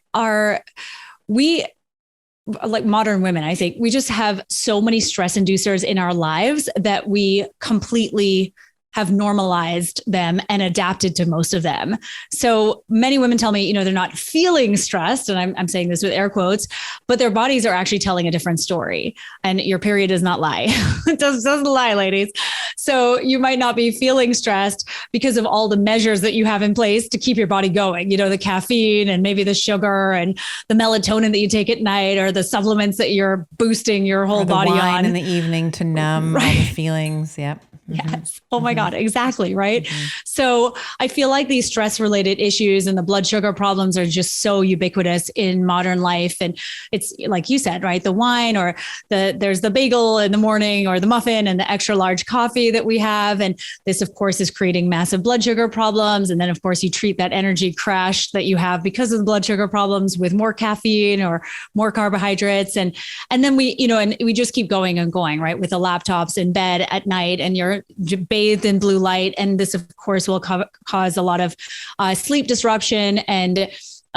Speaker 2: like modern women, I think we just have so many stress inducers in our lives that we completely have normalized them and adapted to most of them. So many women tell me, they're not feeling stressed. And I'm saying this with air quotes, but their bodies are actually telling a different story. And your period does not lie. It doesn't lie, ladies. So you might not be feeling stressed because of all the measures that you have in place to keep your body going, the caffeine and maybe the sugar and the melatonin that you take at night, or the supplements that you're boosting your whole body on
Speaker 1: in the evening to numb all the feelings. Yep.
Speaker 2: Yes. Oh my God. Exactly. Right. So I feel like these stress related issues and the blood sugar problems are just so ubiquitous in modern life. And it's like you said, right? The wine, or there's the bagel in the morning, or the muffin and the extra large coffee that we have. And this, of course, is creating massive blood sugar problems. And then of course you treat that energy crash that you have because of the blood sugar problems with more caffeine or more carbohydrates. And then we just keep going and going, right? With the laptops in bed at night, and you're bathed in blue light. And this, of course, will cause a lot of sleep disruption, and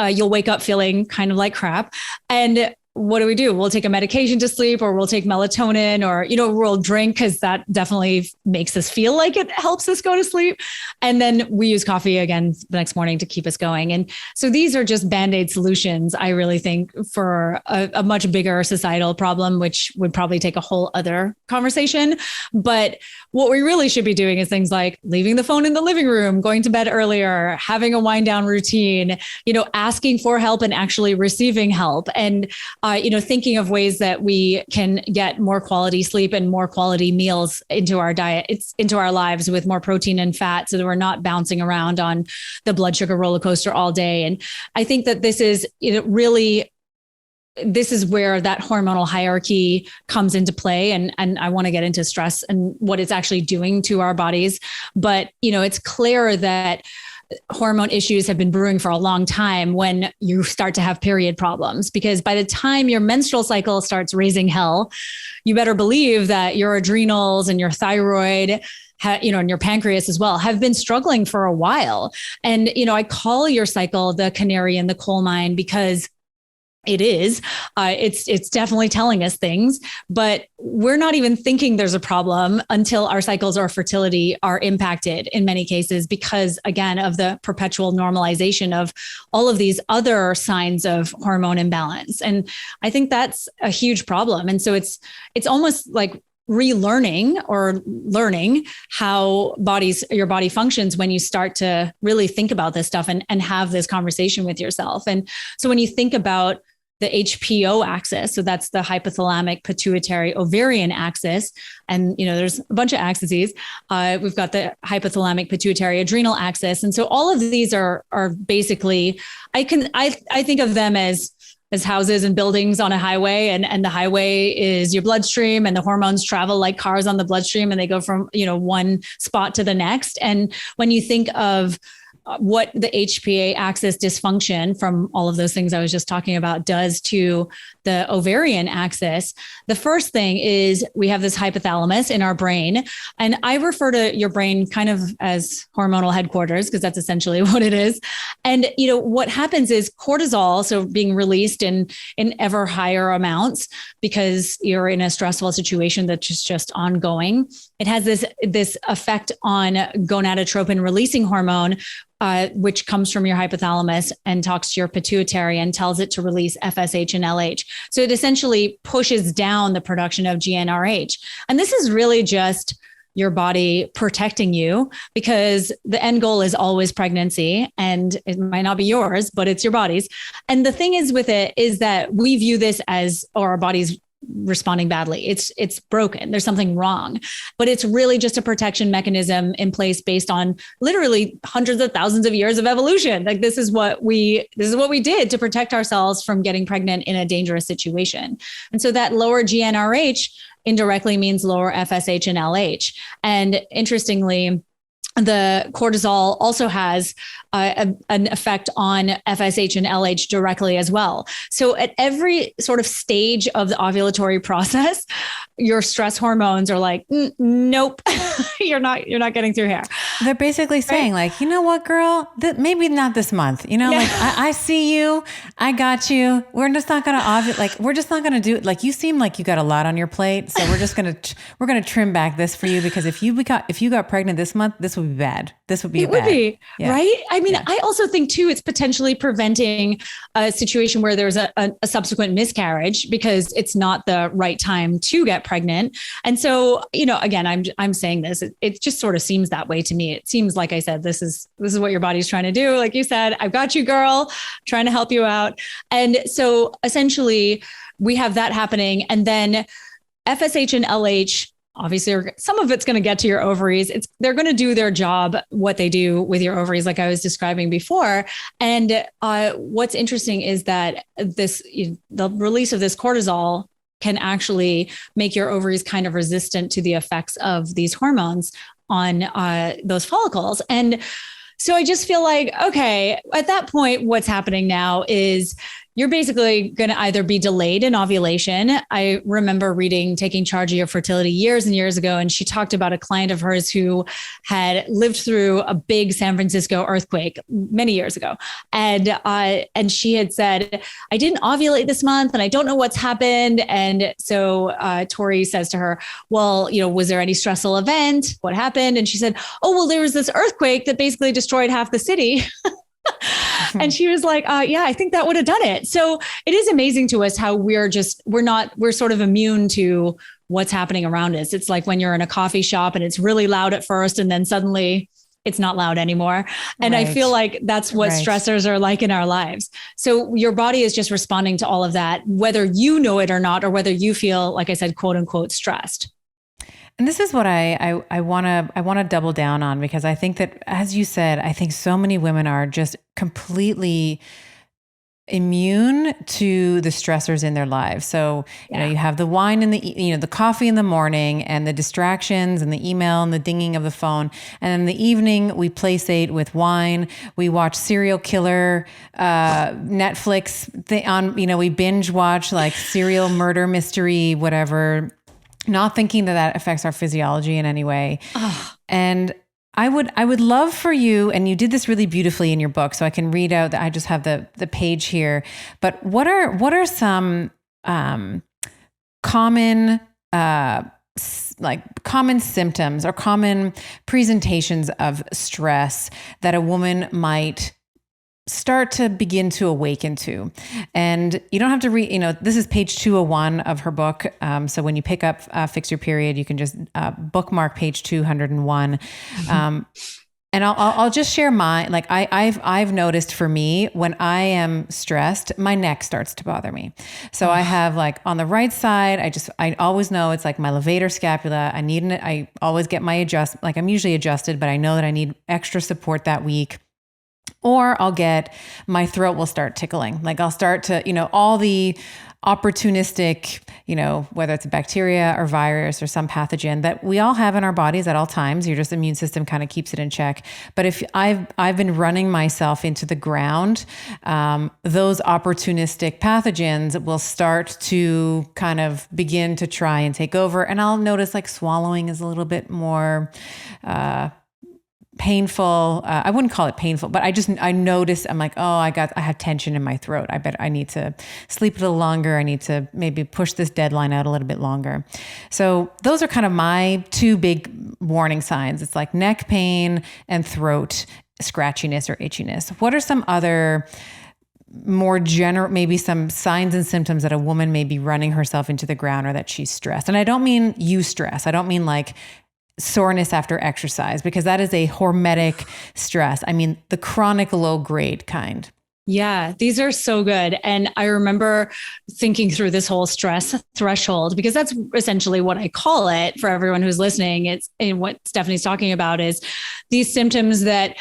Speaker 2: you'll wake up feeling kind of like crap. And what do? We'll take a medication to sleep, or we'll take melatonin, or, we'll drink, because that definitely makes us feel like it helps us go to sleep. And then we use coffee again the next morning to keep us going. And so these are just Band-Aid solutions, I really think, for a much bigger societal problem, which would probably take a whole other conversation. But what we really should be doing is things like leaving the phone in the living room, going to bed earlier, having a wind down routine, asking for help and actually receiving help, and thinking of ways that we can get more quality sleep and more quality meals into our diet, into our lives, with more protein and fat, so that we're not bouncing around on the blood sugar roller coaster all day. And I think that this is where that hormonal hierarchy comes into play. And I want to get into stress and what it's actually doing to our bodies. But, it's clear that hormone issues have been brewing for a long time when you start to have period problems, because by the time your menstrual cycle starts raising hell, you better believe that your adrenals and your thyroid, and your pancreas as well, have been struggling for a while. And, I call your cycle the canary in the coal mine, because it is. It's definitely telling us things, but we're not even thinking there's a problem until our cycles or fertility are impacted in many cases, because again, of the perpetual normalization of all of these other signs of hormone imbalance. And I think that's a huge problem. And so it's almost like relearning or learning how your body functions when you start to really think about this stuff and have this conversation with yourself. And so when you think about the HPO axis, so that's the hypothalamic pituitary ovarian axis. And, there's a bunch of axes. We've got the hypothalamic pituitary adrenal axis. And so all of these are basically, I think of them as houses and buildings on a highway, and the highway is your bloodstream, and the hormones travel like cars on the bloodstream, and they go from, one spot to the next. And when you think of what the HPA axis dysfunction from all of those things I was just talking about does to the ovarian axis, the first thing is we have this hypothalamus in our brain. And I refer to your brain kind of as hormonal headquarters, because that's essentially what it is. And, what happens is cortisol, so being released in ever higher amounts because you're in a stressful situation that's just ongoing. It has this effect on gonadotropin releasing hormone, which comes from your hypothalamus and talks to your pituitary and tells it to release FSH and LH. So it essentially pushes down the production of GnRH. And this is really just your body protecting you, because the end goal is always pregnancy, and it might not be yours, but it's your body's. And the thing is with it is that we view this as, or our body's responding badly. It's broken. There's something wrong, but it's really just a protection mechanism in place based on literally hundreds of thousands of years of evolution. Like this is what we did to protect ourselves from getting pregnant in a dangerous situation. And so that lower GnRH indirectly means lower FSH and LH. And interestingly, the cortisol also has an effect on FSH and LH directly as well. So at every sort of stage of the ovulatory process, your stress hormones are like, nope, you're not getting through here.
Speaker 1: They're basically saying like, you know what, girl, maybe not this month, like I see you, I got you. We're just not going to ovulate. Like, we're just not going to do it. Like, you seem like you got a lot on your plate. So we're just going to trim back this for you, because if you got pregnant this month, this would be bad. This would be
Speaker 2: right. I mean, I also think too, it's potentially preventing a situation where there's a subsequent miscarriage because it's not the right time to get pregnant. And so, again, I'm saying this, it just sort of seems that way to me. It seems like I said, this is what your body's trying to do. Like you said, I've got you, girl, trying to help you out. And so essentially we have that happening. And then FSH and LH, obviously, some of it's going to get to your ovaries. They're going to do their job, what they do with your ovaries, like I was describing before. And what's interesting is that the release of this cortisol can actually make your ovaries kind of resistant to the effects of these hormones on those follicles. And so I just feel like, okay, at that point, what's happening now is you're basically going to either be delayed in ovulation. I remember taking charge of your fertility years and years ago, and she talked about a client of hers who had lived through a big San Francisco earthquake many years ago. And she had said, I didn't ovulate this month and I don't know what's happened. And so Tori says to her, well, was there any stressful event? What happened? And she said, oh, well, there was this earthquake that basically destroyed half the city. And she was like, yeah, I think that would have done it. So it is amazing to us how we're sort of immune to what's happening around us. It's like when you're in a coffee shop and it's really loud at first, and then suddenly it's not loud anymore. And I feel like that's what stressors are like in our lives. So your body is just responding to all of that, whether you know it or not, or whether you feel, like I said, quote unquote, stressed.
Speaker 1: And this is what I want to double down on, because I think that, as you said, I think so many women are just completely immune to the stressors in their lives. So, you have the wine and the coffee in the morning, and the distractions and the email and the dinging of the phone. And in the evening, we playsate with wine. We watch serial killer, Netflix we binge watch like serial murder mystery, whatever, not thinking that affects our physiology in any way. Oh. And I would love for you, and you did this really beautifully in your book, so I can read out that I just have the page here. But what are some common common symptoms or common presentations of stress that a woman might start to begin to awaken to? And you don't have to read, this is page 201 of her book. So when you pick up Fix Your Period, you can just bookmark page 201. And I'll just share I've noticed for me, when I am stressed, my neck starts to bother me. So I have on the right side, I always know it's like my levator scapula. I always get my I'm usually adjusted, but I know that I need extra support that week. Or my throat will start tickling. I'll start to, all the opportunistic, whether it's a bacteria or virus or some pathogen that we all have in our bodies at all times. Your just immune system kind of keeps it in check. But if I've been running myself into the ground, those opportunistic pathogens will start to kind of begin to try and take over. And I'll notice swallowing is a little bit more, painful. I wouldn't call it painful, but I noticed, I'm like, oh, I have tension in my throat. I bet I need to sleep a little longer. I need to maybe push this deadline out a little bit longer. So those are kind of my two big warning signs. It's like neck pain and throat scratchiness or itchiness. What are some other more general, maybe some signs and symptoms that a woman may be running herself into the ground, or that she's stressed? And I don't mean you stress. I don't mean soreness after exercise, because that is a hormetic stress. I mean, the chronic low grade kind.
Speaker 2: Yeah, these are so good. And I remember thinking through this whole stress threshold, because that's essentially what I call it for everyone who's listening. It's, and what Stephanie's talking about is these symptoms that,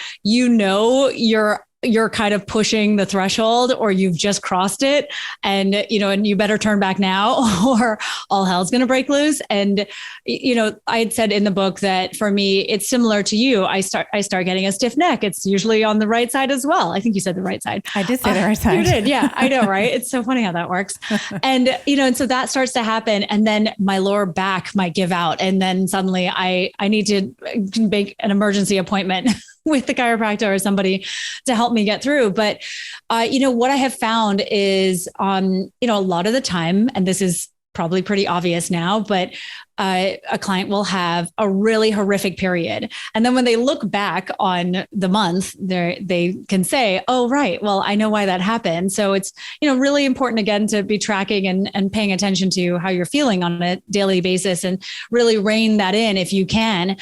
Speaker 2: you're kind of pushing the threshold, or you've just crossed it, and you better turn back now or all hell's going to break loose. And I had said in the book that for me, it's similar to you. I start getting a stiff neck. It's usually on the right side as well. I think you said the right side.
Speaker 1: I did say the right side.
Speaker 2: You did. Yeah, I know. Right. It's so funny how that works. And, and so that starts to happen. And then my lower back might give out. And then suddenly I need to make an emergency appointment with the chiropractor or somebody to help me get through. But, what I have found is, a lot of the time, and this is probably pretty obvious now, but a client will have a really horrific period. And then when they look back on the month, they can say, oh, right, well, I know why that happened. So it's, really important, again, to be tracking and paying attention to how you're feeling on a daily basis, and really rein that in if you can,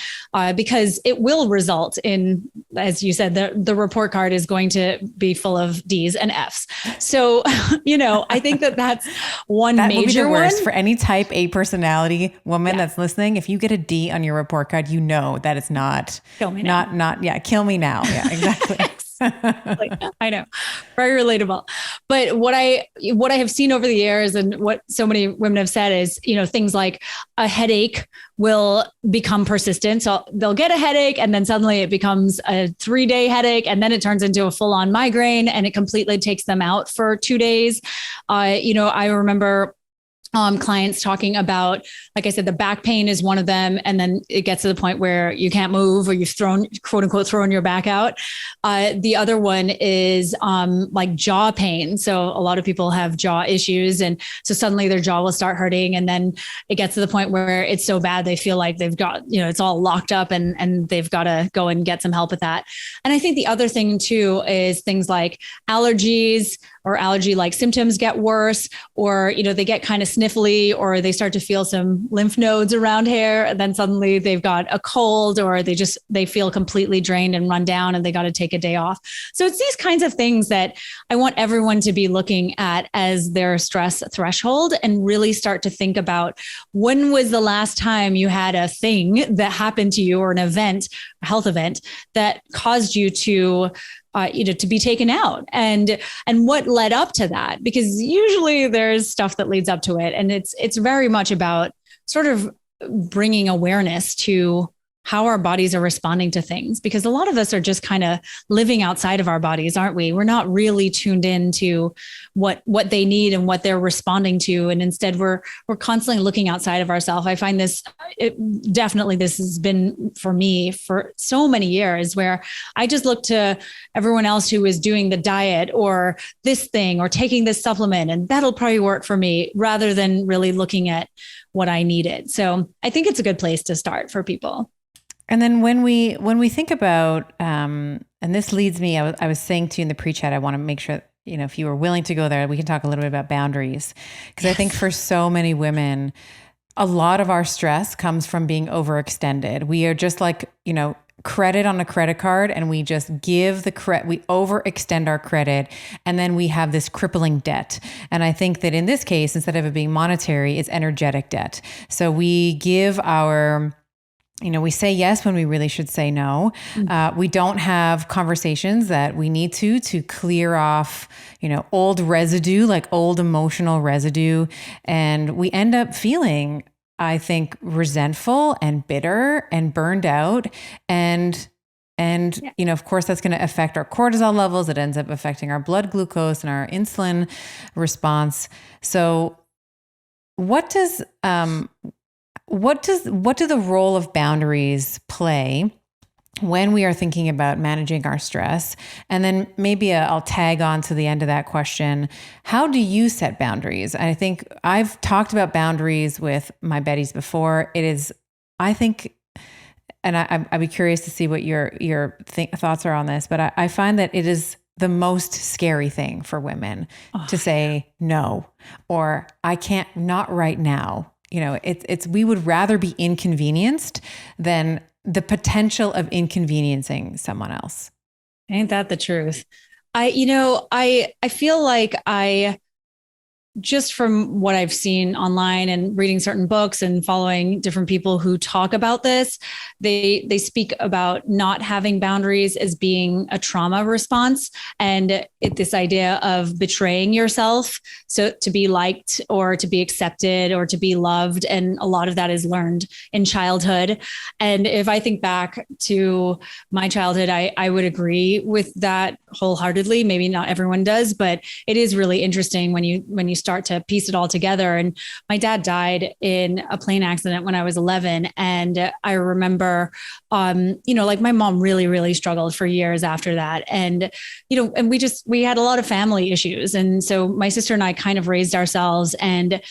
Speaker 2: because it will result in, as you said, the report card is going to be full of D's and F's. So, I think that's one
Speaker 1: that
Speaker 2: major
Speaker 1: will be the worst
Speaker 2: one.
Speaker 1: For any type A personality woman that's listening. If you get a D on your report card, that it's not,
Speaker 2: kill me now.
Speaker 1: Kill me now. Yeah, exactly.
Speaker 2: I know, very relatable. But what I have seen over the years, and what so many women have said is, things like a headache will become persistent. So they'll get a headache, and then suddenly it becomes a 3-day headache, and then it turns into a full-on migraine, and it completely takes them out for 2 days. I remember clients talking about, like I said, the back pain is one of them. And then it gets to the point where you can't move, or you've quote unquote, thrown your back out. The other one is like jaw pain. So a lot of people have jaw issues. And so suddenly their jaw will start hurting. And then it gets to the point where it's so bad, they feel like they've got, it's all locked up, and they've got to go and get some help with that. And I think the other thing too is things like allergies, or allergy-like symptoms get worse, or, they get kind of sniffly, or they start to feel some lymph nodes around here. And then suddenly they've got a cold, or they feel completely drained and run down, and they got to take a day off. So it's these kinds of things that I want everyone to be looking at as their stress threshold, and really start to think about, when was the last time you had a thing that happened to you, or an event, a health event, that caused you to to be taken out, and what led up to that, because usually there's stuff that leads up to it. And it's very much about sort of bringing awareness to how our bodies are responding to things, because a lot of us are just kind of living outside of our bodies, aren't we? We're not really tuned in to what they need and what they're responding to. And instead we're constantly looking outside of ourselves. I find this has been for me for so many years, where I just look to everyone else who is doing the diet, or this thing, or taking this supplement, and that'll probably work for me, rather than really looking at what I needed. So I think it's a good place to start for people.
Speaker 1: And then when we think about, and this leads me, I was saying to you in the pre-chat, I want to make sure, if you were willing to go there, we can talk a little bit about boundaries. Because I think for so many women, a lot of our stress comes from being overextended. We are just like, credit on a credit card, and we just give we overextend our credit, and then we have this crippling debt. And I think that in this case, instead of it being monetary, it's energetic debt. So we give we say yes when we really should say no. We don't have conversations that we need to clear off, old residue, like old emotional residue. And we end up feeling, I think, resentful and bitter and burned out. And of course, that's going to affect our cortisol levels. It ends up affecting our blood glucose and our insulin response. So what do the role of boundaries play when we are thinking about managing our stress? And then maybe I'll tag on to the end of that question. How do you set boundaries? I think I've talked about boundaries with my Bettys before. It is, I think, and I'd be curious to see what your thoughts are on this, but I find that it is the most scary thing for women to say no, or I can't, not right now. we would rather be inconvenienced than the potential of inconveniencing someone else.
Speaker 2: Ain't that the truth? I feel like just from what I've seen online and reading certain books and following different people who talk about this, they speak about not having boundaries as being a trauma response, and this idea of betraying yourself so to be liked or to be accepted or to be loved. And a lot of that is learned in childhood. And if I think back to my childhood, I would agree with that wholeheartedly. Maybe not everyone does, but it is really interesting when you start to piece it all together. And my dad died in a plane accident when I was 11. And I remember, like my mom really, really struggled for years after that. And, and we had a lot of family issues. And so my sister and I kind of raised ourselves. And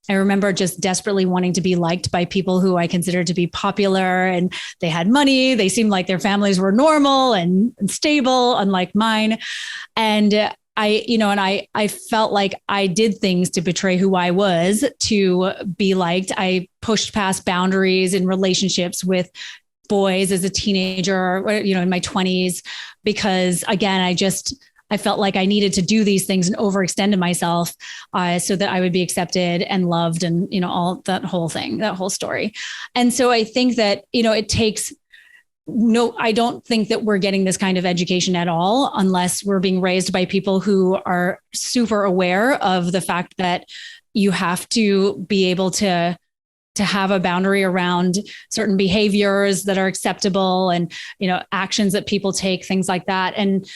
Speaker 2: I remember just desperately wanting to be liked by people who I considered to be popular, and they had money. They seemed like their families were normal and stable, unlike mine. And I felt like I did things to betray who I was to be liked. I pushed past boundaries in relationships with boys as a teenager, in my 20s, because again, I felt like I needed to do these things and overextended myself so that I would be accepted and loved, and, all that whole thing, that whole story. And so I think that, it takes I don't think that we're getting this kind of education at all unless we're being raised by people who are super aware of the fact that you have to be able to have a boundary around certain behaviors that are acceptable and, actions that people take, things like that. And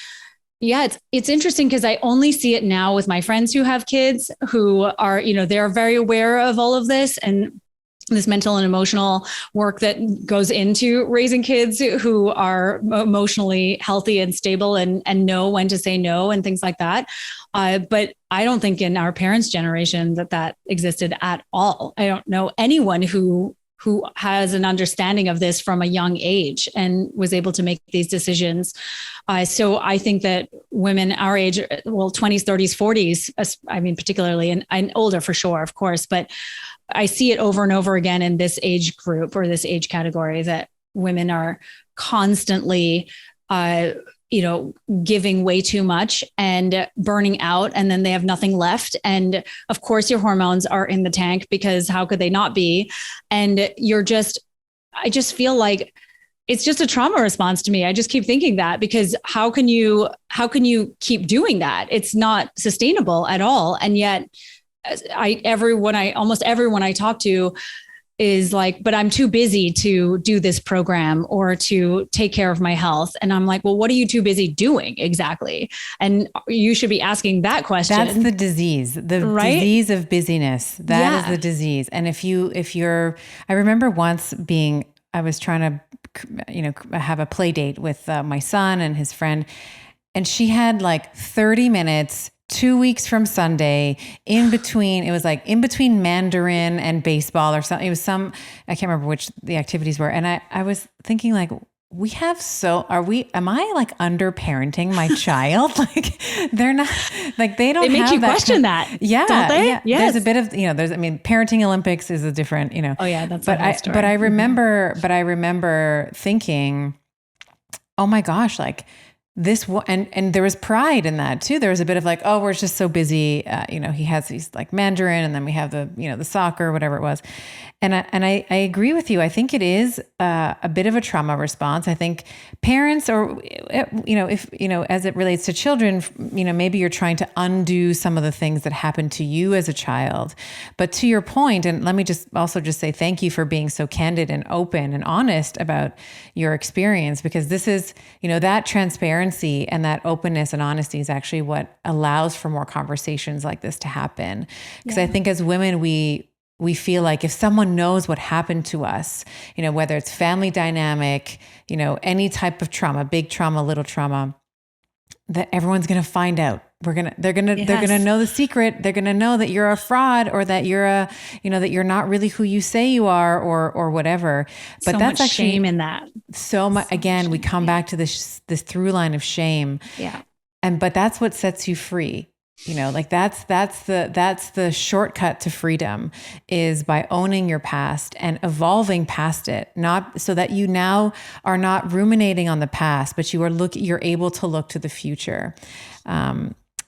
Speaker 2: yeah, it's interesting because I only see it now with my friends who have kids who are, they're very aware of all of this and this mental and emotional work that goes into raising kids who are emotionally healthy and stable and know when to say no and things like that. But I don't think in our parents' generation that existed at all. I don't know anyone who has an understanding of this from a young age and was able to make these decisions. So I think that women our age, 20s, 30s, 40s, particularly, and older for sure, of course, but I see it over and over again in this age group or this age category that women are constantly, giving way too much and burning out, and then they have nothing left. And of course, your hormones are in the tank because how could they not be? And I just feel like it's just a trauma response to me. I just keep thinking that, because how can you keep doing that? It's not sustainable at all. And yet almost everyone I talk to is like, but I'm too busy to do this program or to take care of my health. And I'm like, well, what are you too busy doing exactly? And you should be asking that question.
Speaker 1: That's the disease, disease of busyness. That is the disease. And I remember once I was trying to, have a play date with my son and his friend, and she had like 30 minutes 2 weeks from Sunday in between. It was like in between Mandarin and baseball or something. It was I can't remember which the activities were. And I was thinking like, am I like under parenting my child? Like they're not, like they don't
Speaker 2: have that. They make you question that.
Speaker 1: Yeah.
Speaker 2: Don't they?
Speaker 1: Yeah.
Speaker 2: Yes.
Speaker 1: There's a bit of, parenting Olympics is a different,
Speaker 2: Oh yeah. That's
Speaker 1: but I remember thinking, oh my gosh, like, and there was pride in that too. There was a bit of like, oh, we're just so busy. He's like Mandarin, and then we have the soccer, whatever it was. And I agree with you. I think it is a bit of a trauma response. I think parents, or, if, as it relates to children, maybe you're trying to undo some of the things that happened to you as a child. But to your point, and let me just say thank you for being so candid and open and honest about your experience, because this is, that transparency and that openness and honesty is actually what allows for more conversations like this to happen. Because I think as women, we feel like if someone knows what happened to us, whether it's family dynamic, any type of trauma, big trauma, little trauma, that everyone's going to find out. They're going to know the secret. They're going to know that you're a fraud, or that you're that you're not really who you say you are, or whatever. But that's
Speaker 2: much
Speaker 1: actually
Speaker 2: shame in that.
Speaker 1: So much. Again, we come back to this through line of shame.
Speaker 2: Yeah.
Speaker 1: But that's what sets you free. like that's the shortcut to freedom, is by owning your past and evolving past it, not so that you now are not ruminating on the past, but you're able to look to the future.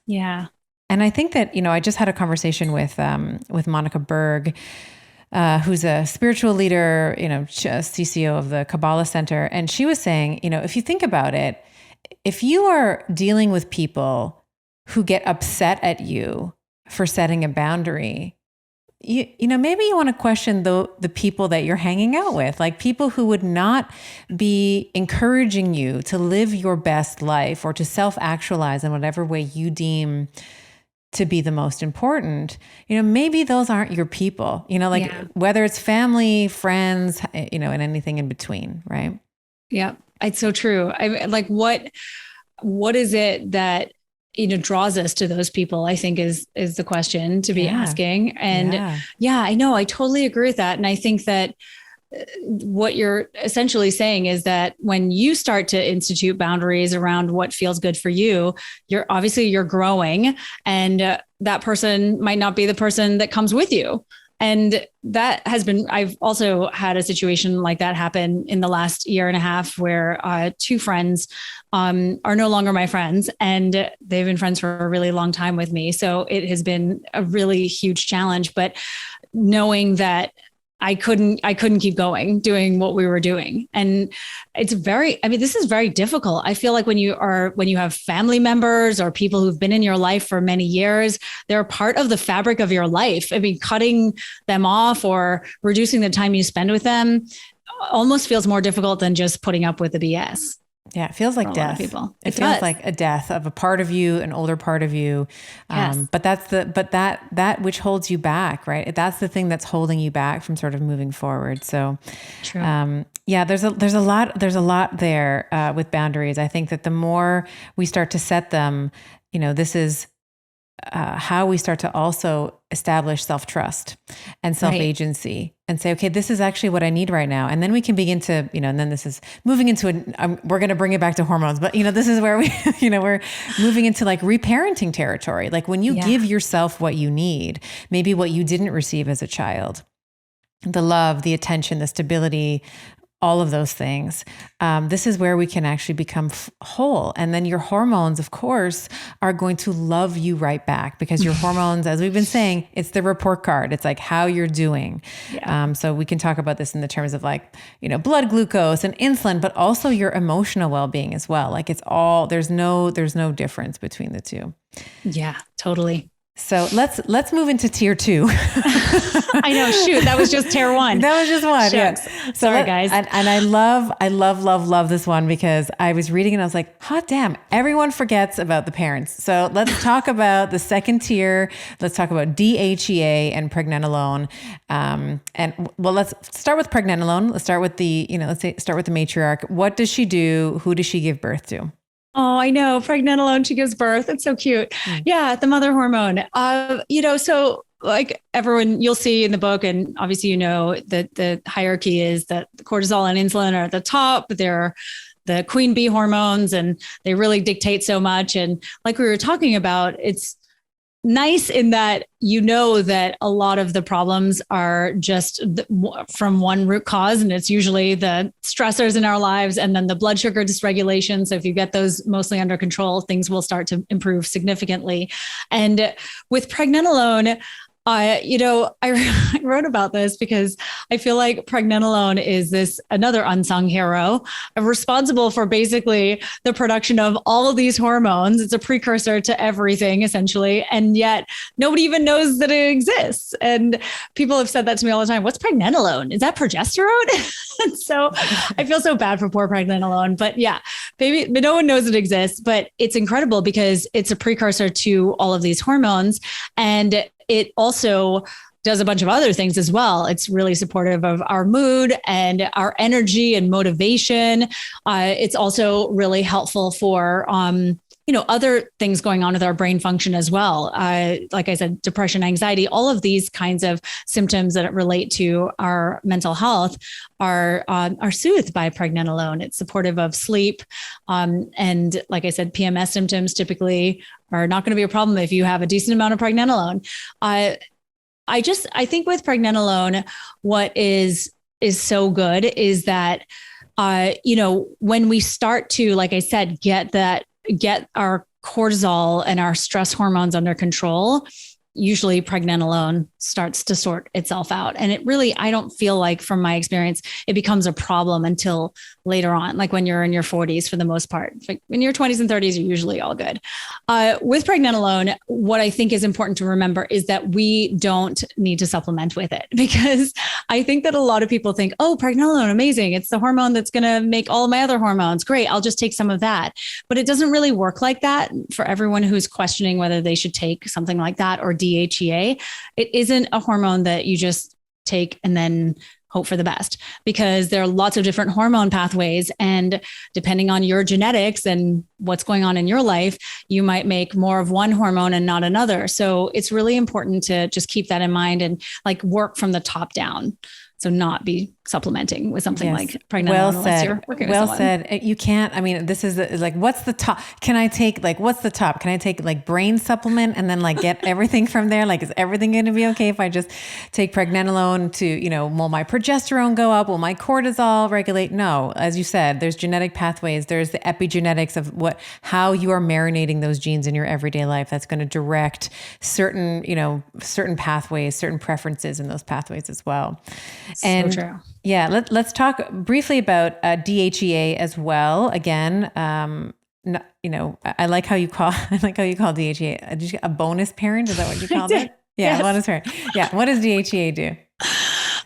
Speaker 2: Yeah.
Speaker 1: And I think that, I just had a conversation with Monica Berg, who's a spiritual leader, CCO of the Kabbalah Center. And she was saying, if you think about it, if you are dealing with people who get upset at you for setting a boundary, maybe you want to question the people that you're hanging out with, like people who would not be encouraging you to live your best life or to self-actualize in whatever way you deem to be the most important. Maybe those aren't your people, whether it's family, friends, and anything in between. Right.
Speaker 2: Yeah. It's so true. I like, what is it that, draws us to those people, I think is the question to be asking. And I know, I totally agree with that. And I think that what you're essentially saying is that when you start to institute boundaries around what feels good for you, you're growing, and that person might not be the person that comes with you. And I've also had a situation like that happen in the last year and a half, where two friends are no longer my friends, and they've been friends for a really long time with me. So it has been a really huge challenge, but knowing that I couldn't keep going doing what we were doing. And this is very difficult. I feel like when you have family members or people who've been in your life for many years, they're part of the fabric of your life. I mean, cutting them off or reducing the time you spend with them almost feels more difficult than just putting up with the BS.
Speaker 1: Yeah, it feels like death. It feels like a death of a part of you, an older part of you. Yes. But that which holds you back, right? That's the thing that's holding you back from sort of moving forward. So, true. There's a lot there with boundaries. I think that the more we start to set them, this is how we start to also establish self-trust and self-agency, and say, okay, this is actually what I need right now. And then we can begin to, and then this is moving into we're going to bring it back to hormones, but this is where we, we're moving into like reparenting territory. Like when you give yourself what you need, maybe what you didn't receive as a child, the love, the attention, the stability, all of those things. This is where we can actually become whole. And then your hormones, of course, are going to love you right back, because your hormones, as we've been saying, it's the report card. It's like how you're doing. Yeah. So we can talk about this in the terms of like, blood glucose and insulin, but also your emotional well-being as well. Like it's all, there's no difference between the two. Yeah, totally. So let's move into tier 2.
Speaker 2: I know. Shoot, that was just tier 1.
Speaker 1: That was just one. Yeah.
Speaker 2: So sorry, guys.
Speaker 1: And I love this one, because I was reading and I was like, hot damn, everyone forgets about the parents. So let's talk about the second tier. Let's talk about DHEA and Pregnenolone. Let's start with Pregnenolone. Let's start with start with the matriarch. What does she do? Who does she give birth to?
Speaker 2: Oh, I know. Pregnenolone, she gives birth. It's so cute. Yeah. The mother hormone. So like everyone you'll see in the book, and obviously, that the hierarchy is that cortisol and insulin are at the top. They're the queen bee hormones, and they really dictate so much. And like we were talking about, it's nice in that that a lot of the problems are just from one root cause, and it's usually the stressors in our lives and then the blood sugar dysregulation. So if you get those mostly under control, things will start to improve significantly. And with Pregnenolone, I wrote about this because I feel like Pregnenolone is another unsung hero, responsible for basically the production of all of these hormones. It's a precursor to everything, essentially. And yet nobody even knows that it exists. And people have said that to me all the time. What's Pregnenolone? Is that progesterone? And so I feel so bad for poor Pregnenolone. But yeah, but no one knows it exists. But it's incredible because it's a precursor to all of these hormones. And it also does a bunch of other things as well. It's really supportive of our mood and our energy and motivation. It's also really helpful for, other things going on with our brain function as well. Like I said, depression, anxiety, all of these kinds of symptoms that relate to our mental health are soothed by Pregnenolone. It's supportive of sleep. And like I said, PMS symptoms typically are not going to be a problem if you have a decent amount of pregnenolone. I think with pregnenolone, what is so good is that, when we start to, like I said, get our cortisol and our stress hormones under control, usually pregnenolone starts to sort itself out. And it really, I don't feel like, from my experience, it becomes a problem until later on, like when you're in your 40s for the most part. Like in your 20s and 30s, you're usually all good. With pregnenolone, what I think is important to remember is that we don't need to supplement with it, because I think that a lot of people think, oh, pregnenolone, amazing. It's the hormone that's going to make all of my other hormones. Great. I'll just take some of that. But it doesn't really work like that for everyone who's questioning whether they should take something like that or DHEA. It isn't a hormone that you just take and then hope for the best, because there are lots of different hormone pathways. And depending on your genetics and what's going on in your life, you might make more of one hormone and not another. So it's really important to just keep that in mind and like work from the top down. So not be supplementing with something like pregnenolone.
Speaker 1: Well said. Well said. You can't, I mean, this is like, what's the top? Can I take what's the top? Can I take like brain supplement and then like get everything from there? Like, is everything going to be okay if I just take pregnenolone to, will my progesterone go up? Will my cortisol regulate? No, as you said, there's genetic pathways. There's the epigenetics of how you are marinating those genes in your everyday life. That's going to direct certain pathways, certain preferences in those pathways as well. And
Speaker 2: so true.
Speaker 1: Yeah, let's talk briefly about DHEA as well. Again, I like how you call DHEA a bonus parent. Is that what you called it? Yeah, yes. Bonus parent. Yeah, what does DHEA do?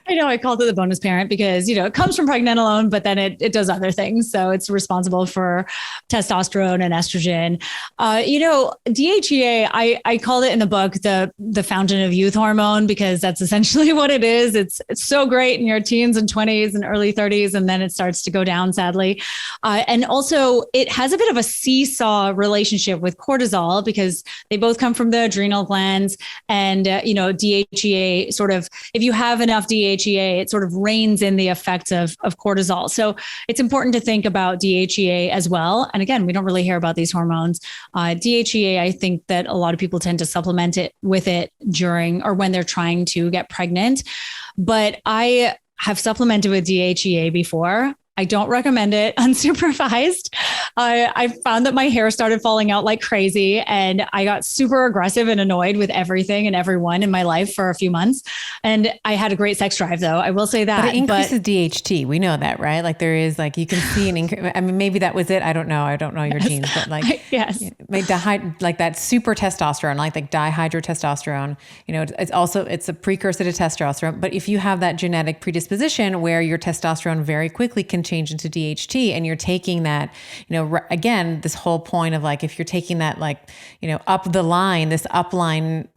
Speaker 2: I know I called it the bonus parent because, it comes from pregnenolone, but then it does other things. So it's responsible for testosterone and estrogen. DHEA, I called it in the book, the fountain of youth hormone, because that's essentially what it is. It's so great in your teens and 20s and early 30s. And then it starts to go down, sadly. And also it has a bit of a seesaw relationship with cortisol, because they both come from the adrenal glands. And, DHEA sort of, if you have enough DHEA, it sort of reins in the effects of cortisol. So it's important to think about DHEA as well. And again, we don't really hear about these hormones. DHEA, I think that a lot of people tend to supplement it with it during or when they're trying to get pregnant. But I have supplemented with DHEA before. I don't recommend it unsupervised. I found that my hair started falling out like crazy, and I got super aggressive and annoyed with everything and everyone in my life for a few months. And I had a great sex drive, though. I will say that.
Speaker 1: But it increases DHT. We know that, right? Like there is you can see an increase. I mean, maybe that was it. I don't know. I don't know your genes, but
Speaker 2: yes,
Speaker 1: like that super testosterone, like dihydrotestosterone, it's a precursor to testosterone. But if you have that genetic predisposition where your testosterone very quickly can change into DHT, and you're taking that, again, this whole point of if you're taking that, up the line, this upline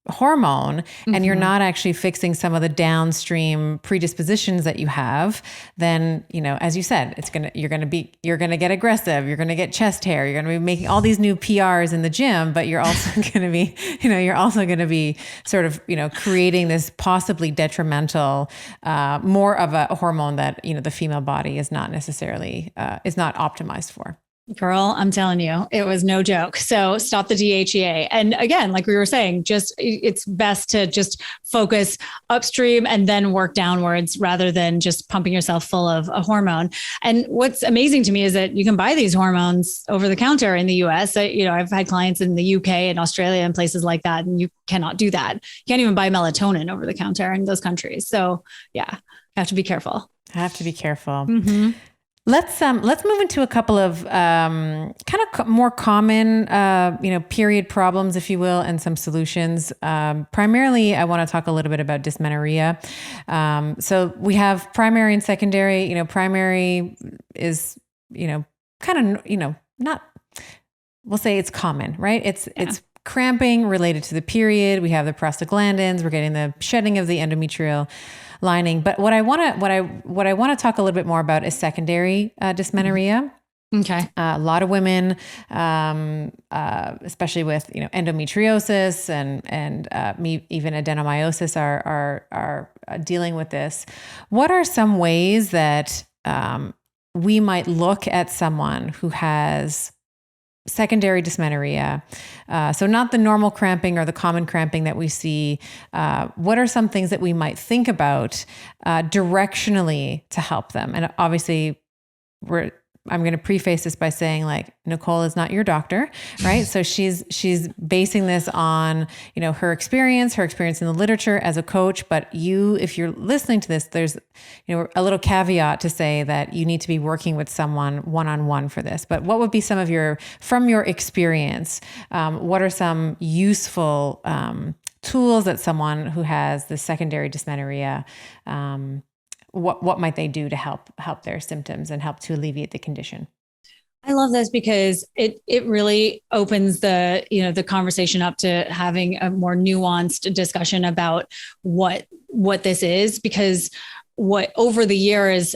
Speaker 1: hormone, and you're not actually fixing some of the downstream predispositions that you have, then, as you said, you're going to get aggressive. You're going to get chest hair. You're going to be making all these new PRs in the gym, but you're also going to be, sort of, creating this possibly detrimental, more of a hormone that, the female body is not necessarily, is not optimized for.
Speaker 2: Girl, I'm telling you, it was no joke. So stop the DHEA. And again, like we were saying, it's best to just focus upstream and then work downwards rather than just pumping yourself full of a hormone. And what's amazing to me is that you can buy these hormones over the counter in the US. I've had clients in the UK and Australia and places like that, and you cannot do that. You can't even buy melatonin over the counter in those countries. So yeah, have to be careful.
Speaker 1: Mm-hmm. Let's move into a couple of kind of more common period problems, if you will, and some solutions. Primarily, I want to talk a little bit about dysmenorrhea. So we have primary and secondary. Primary is kind of not. We'll say it's common, right? It's cramping related to the period. We have the prostaglandins. We're getting the shedding of the endometrial lining. But what I want to talk a little bit more about is secondary dysmenorrhea.
Speaker 2: Okay.
Speaker 1: A lot of women, especially with endometriosis and even adenomyosis, are dealing with this. What are some ways that we might look at someone who has secondary dysmenorrhea, so not the normal cramping or the common cramping that we see, what are some things that we might think about directionally to help them? And obviously, I'm going to preface this by saying, like, Nicole is not your doctor, right? So she's basing this on, her experience in the literature as a coach. But if you're listening to this, there's, a little caveat to say that you need to be working with someone one-on-one for this. But what would be some of from your experience, what are some useful tools that someone who has the secondary dysmenorrhea, what might they do to help their symptoms and help to alleviate the condition?
Speaker 2: I love this because it really opens the conversation up to having a more nuanced discussion about what this is, because what over the years,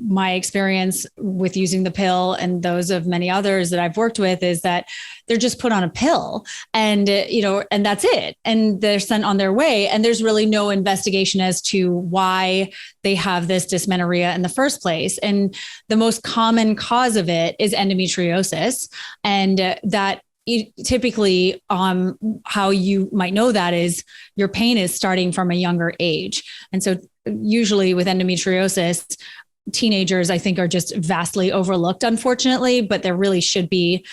Speaker 2: my experience with using the pill and those of many others that I've worked with is that they're just put on a pill and, and that's it. And they're sent on their way. And there's really no investigation as to why they have this dysmenorrhea in the first place. And the most common cause of it is endometriosis. And that typically, how you might know that is your pain is starting from a younger age. And so usually with endometriosis, teenagers, I think, are just vastly overlooked, unfortunately, but there really should be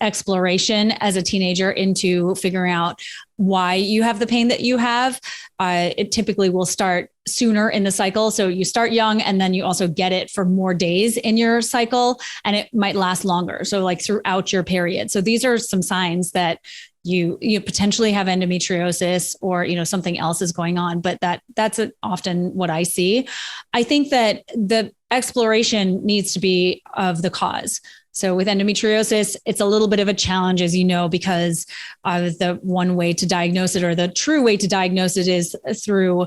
Speaker 2: exploration as a teenager into figuring out why you have the pain that you have. It typically will start sooner in the cycle. So you start young and then you also get it for more days in your cycle and it might last longer. So like throughout your period. So these are some signs that you potentially have endometriosis or, something else is going on, but that's often what I see. I think that the exploration needs to be of the cause. So with endometriosis, it's a little bit of a challenge, as you know, because the one way to diagnose it, or the true way to diagnose it, is through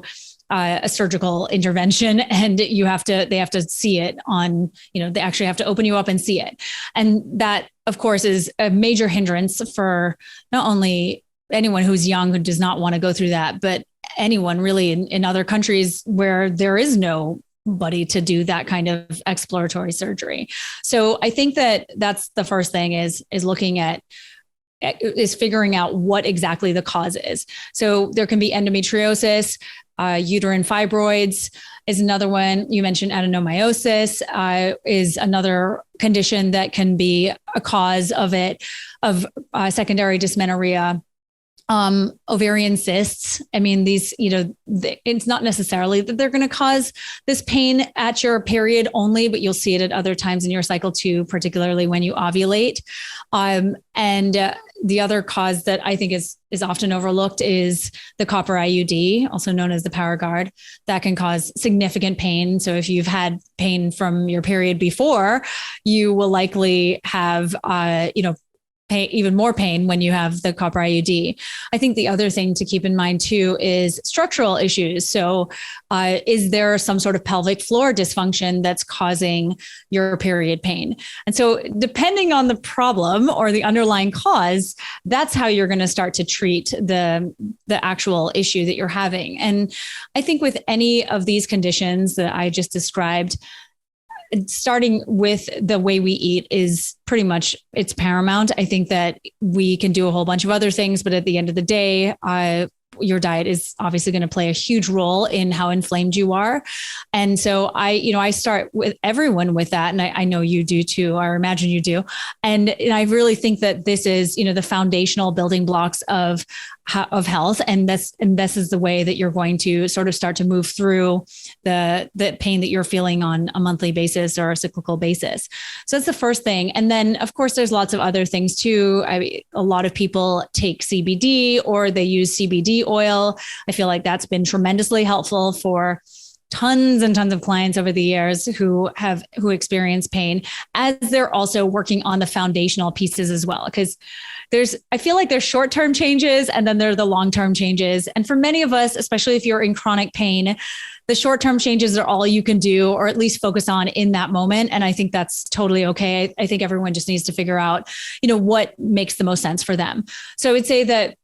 Speaker 2: a surgical intervention, and they have to see it on, they actually have to open you up and see it. And that, of course, is a major hindrance for not only anyone who's young who does not want to go through that, but anyone really in other countries where there is nobody to do that kind of exploratory surgery. So I think that that's the first thing is looking at is figuring out what exactly the cause is. So there can be endometriosis, uterine fibroids is another one. You mentioned adenomyosis is another condition that can be a cause of secondary dysmenorrhea. Ovarian cysts. I mean, these, it's not necessarily that they're going to cause this pain at your period only, but you'll see it at other times in your cycle too, particularly when you ovulate. And the other cause that I think is often overlooked is the copper IUD, also known as the Power Guard, that can cause significant pain. So if you've had pain from your period before, you will likely have, even more pain when you have the copper IUD. I think the other thing to keep in mind too is structural issues. So is there some sort of pelvic floor dysfunction that's causing your period pain? And so depending on the problem or the underlying cause, that's how you're going to start to treat the actual issue that you're having. And I think with any of these conditions that I just described, starting with the way we eat is pretty much, it's paramount. I think that we can do a whole bunch of other things, but at the end of the day, your diet is obviously going to play a huge role in how inflamed you are. And so I start with everyone with that. And I know you do too, or imagine you do. And I really think that this is, the foundational building blocks of health. And this is the way that you're going to sort of start to move through the pain that you're feeling on a monthly basis or a cyclical basis. So that's the first thing. And then of course, there's lots of other things too. A lot of people take CBD or they use CBD oil. I feel like that's been tremendously helpful for tons and tons of clients over the years who experience pain, as they're also working on the foundational pieces as well. Because I feel like there's short-term changes and then there are the long-term changes. And for many of us, especially if you're in chronic pain, the short-term changes are all you can do, or at least focus on in that moment. And I think that's totally okay. I think everyone just needs to figure out, what makes the most sense for them. So I would say that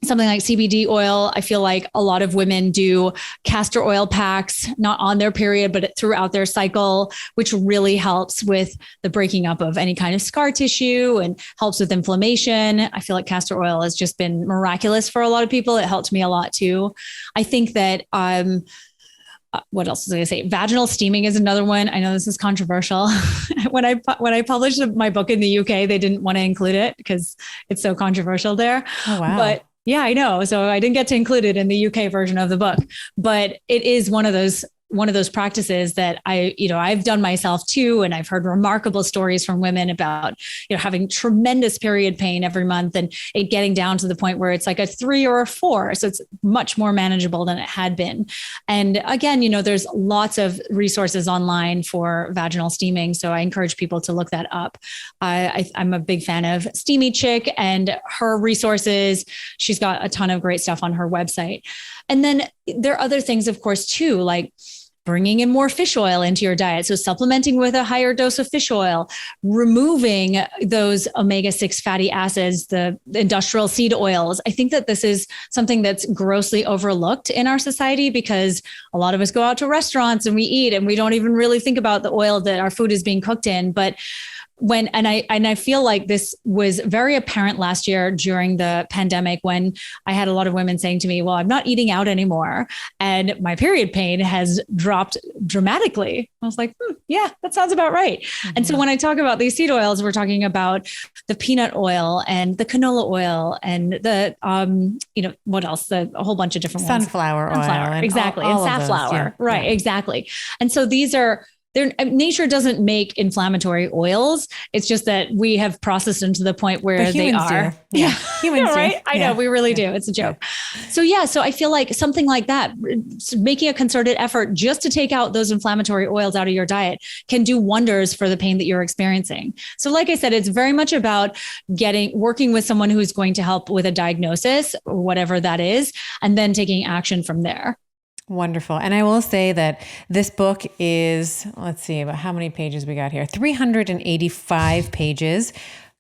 Speaker 2: something like CBD oil. I feel like a lot of women do castor oil packs, not on their period, but throughout their cycle, which really helps with the breaking up of any kind of scar tissue and helps with inflammation. I feel like castor oil has just been miraculous for a lot of people. It helped me a lot too. I think that, what else was I going to say? Vaginal steaming is another one. I know this is controversial. When I published my book in the UK, they didn't want to include it because it's so controversial there.
Speaker 1: Oh, wow.
Speaker 2: But yeah, I know. So I didn't get to include it in the UK version of the book, but it is one of those practices that I've done myself too. And I've heard remarkable stories from women about, having tremendous period pain every month and it getting down to the point where it's like a 3 or a 4. So it's much more manageable than it had been. And again, there's lots of resources online for vaginal steaming. So I encourage people to look that up. I'm a big fan of Steamy Chick and her resources. She's got a ton of great stuff on her website. And then there are other things, of course, too, like bringing in more fish oil into your diet. So supplementing with a higher dose of fish oil, removing those omega-6 fatty acids, the industrial seed oils. I think that this is something that's grossly overlooked in our society because a lot of us go out to restaurants and we eat and we don't even really think about the oil that our food is being cooked in. But I feel like this was very apparent last year during the pandemic when I had a lot of women saying to me, well, I'm not eating out anymore and my period pain has dropped dramatically. I was like, yeah, that sounds about right. Mm-hmm. And so when I talk about these seed oils, we're talking about the peanut oil and the canola oil and the, what else? A whole bunch of different
Speaker 1: sunflower oil.
Speaker 2: And exactly. And safflower. Yeah. Right. Yeah. Exactly. And so these are, nature doesn't make inflammatory oils. It's just that we have processed them to the point where they are.
Speaker 1: Do. Yeah. Humans
Speaker 2: right?
Speaker 1: do.
Speaker 2: I know we really do. It's a joke. Yeah. So I feel like something like that, making a concerted effort just to take out those inflammatory oils out of your diet can do wonders for the pain that you're experiencing. So like I said, it's very much about working with someone who's going to help with a diagnosis, whatever that is, and then taking action from there.
Speaker 1: Wonderful. And I will say that this book is, let's see about how many pages we got here, 385 pages,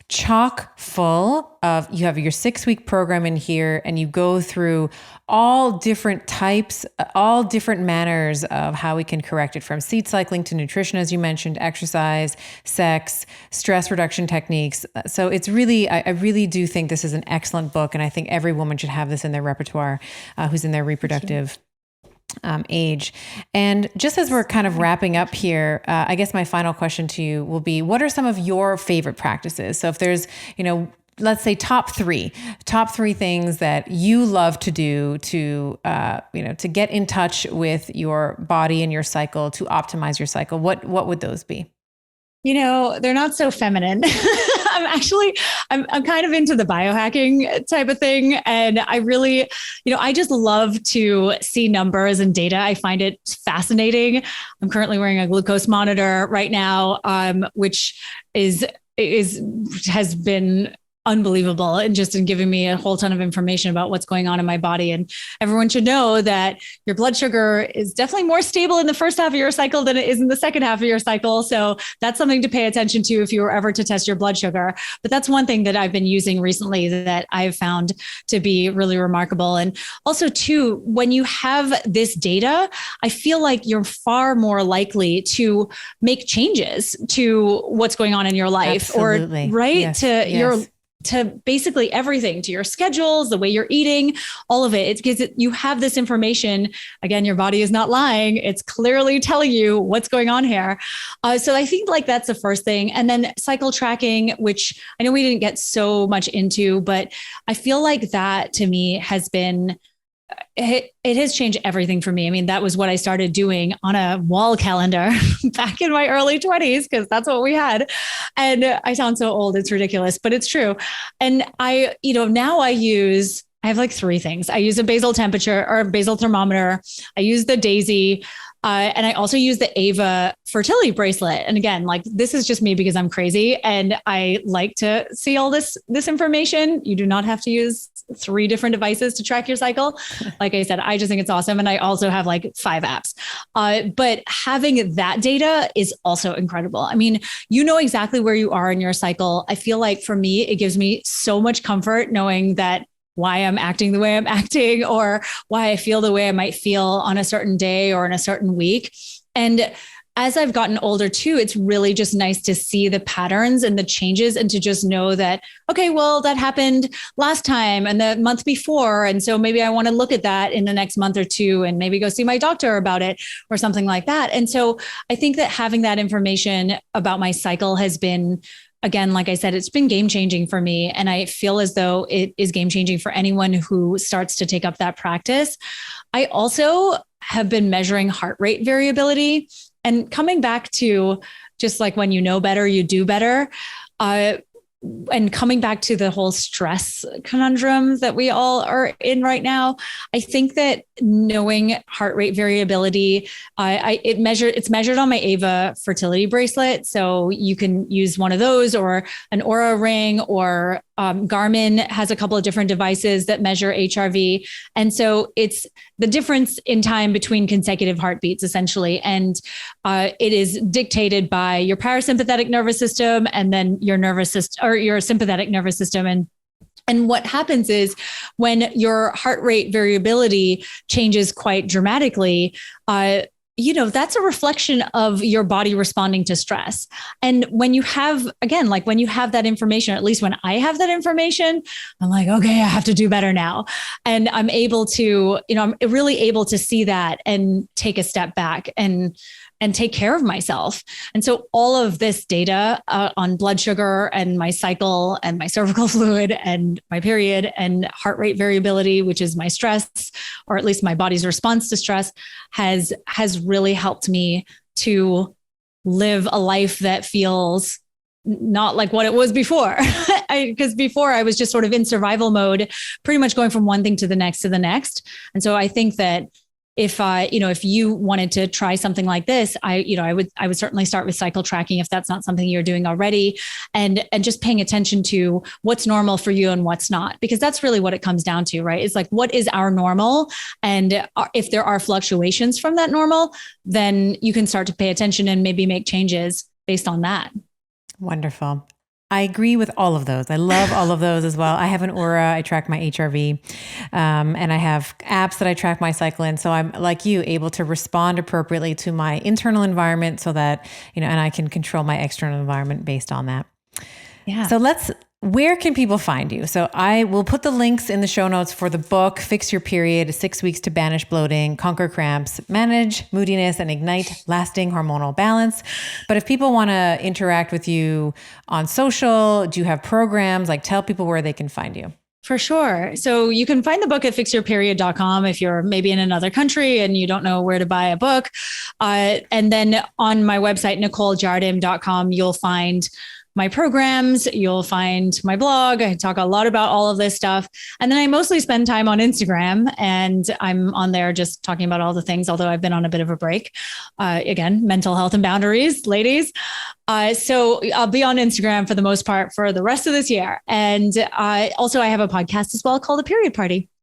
Speaker 1: chock full of, you have your 6-week program in here and you go through all different types, all different manners of how we can correct it, from seed cycling to nutrition, as you mentioned, exercise, sex, stress reduction techniques. So it's really, I really do think this is an excellent book. And I think every woman should have this in their repertoire who's in their reproductive age. And just as we're kind of wrapping up here, I guess my final question to you will be, what are some of your favorite practices? So if there's, let's say top three things that you love to do to, to get in touch with your body and your cycle, to optimize your cycle, what would those be?
Speaker 2: They're not so feminine. I'm kind of into the biohacking type of thing. And I really, I just love to see numbers and data. I find it fascinating. I'm currently wearing a glucose monitor right now, which has been unbelievable and just in giving me a whole ton of information about what's going on in my body. And everyone should know that your blood sugar is definitely more stable in the first half of your cycle than it is in the second half of your cycle. So that's something to pay attention to if you were ever to test your blood sugar. But that's one thing that I've been using recently that I've found to be really remarkable. And also too, when you have this data, I feel like you're far more likely to make changes to what's going on in your life.
Speaker 1: Absolutely.
Speaker 2: Or right. Yes. To basically everything, to your schedules, the way you're eating, all of it. It's because you have this information. Again, your body is not lying. It's clearly telling you what's going on here. So I think like that's the first thing. And then cycle tracking, which I know we didn't get so much into, but I feel like that to me has been, it has changed everything for me. I mean, that was what I started doing on a wall calendar back in my early 20s, because that's what we had. And I sound so old, it's ridiculous, but it's true. And now I have like 3 things. I use a basal temperature or a basal thermometer. I use the Daisy. And I also use the Ava fertility bracelet. And again, like this is just me because I'm crazy and I like to see all this information. You do not have to use 3 different devices to track your cycle. Like I said, I just think it's awesome. And I also have like 5 apps. But having that data is also incredible. I mean, you know exactly where you are in your cycle. I feel like for me, it gives me so much comfort knowing that why I'm acting the way I'm acting or why I feel the way I might feel on a certain day or in a certain week. And as I've gotten older too, it's really just nice to see the patterns and the changes and to just know that, okay, well, that happened last time and the month before. And so maybe I want to look at that in the next month or two and maybe go see my doctor about it or something like that. And so I think that having that information about my cycle has been, again, like I said, it's been game changing for me. And I feel as though it is game changing for anyone who starts to take up that practice. I also have been measuring heart rate variability. And coming back to just like when you know better, you do better. And coming back to the whole stress conundrum that we all are in right now, I think that knowing heart rate variability, it's measured on my Ava fertility bracelet. So you can use one of those or an Aura ring, or Garmin has a couple of different devices that measure HRV. And so it's the difference in time between consecutive heartbeats, essentially. And it is dictated by your parasympathetic nervous system and then your nervous system or your sympathetic nervous system. And what happens is when your heart rate variability changes quite dramatically, that's a reflection of your body responding to stress. And when you have, again, like when you have that information, at least when I have that information, I'm like, okay, I have to do better now. And I'm able to, I'm really able to see that and take a step back and take care of myself. And so all of this data on blood sugar and my cycle and my cervical fluid and my period and heart rate variability, which is my stress, or at least my body's response to stress, has really helped me to live a life that feels not like what it was before. Because before I was just sort of in survival mode, pretty much going from one thing to the next. And so I think that if you wanted to try something like this, I would certainly start with cycle tracking if that's not something you're doing already, and just paying attention to what's normal for you and what's not, because that's really what it comes down to, right? It's like, what is our normal? And if there are fluctuations from that normal, then you can start to pay attention and maybe make changes based on that.
Speaker 1: Wonderful. I agree with all of those. I love all of those as well. I have an Aura. I track my HRV, and I have apps that I track my cycle in. So I'm, like you, able to respond appropriately to my internal environment so that, and I can control my external environment based on that.
Speaker 2: Yeah.
Speaker 1: So where can people find you? So I will put the links in the show notes for the book, Fix Your Period, 6 Weeks to Banish Bloating, Conquer Cramps, Manage Moodiness, and Ignite Lasting Hormonal Balance. But if people want to interact with you on social, do you have programs? Like, tell people where they can find you.
Speaker 2: For sure. So you can find the book at fixyourperiod.com if you're maybe in another country and you don't know where to buy a book. And then on my website, NicoleJardim.com, you'll find my programs, you'll find my blog. I talk a lot about all of this stuff. And then I mostly spend time on Instagram, and I'm on there just talking about all the things, although I've been on a bit of a break. Again, mental health and boundaries, ladies. So I'll be on Instagram for the most part for the rest of this year. And also I have a podcast as well called The Period Party.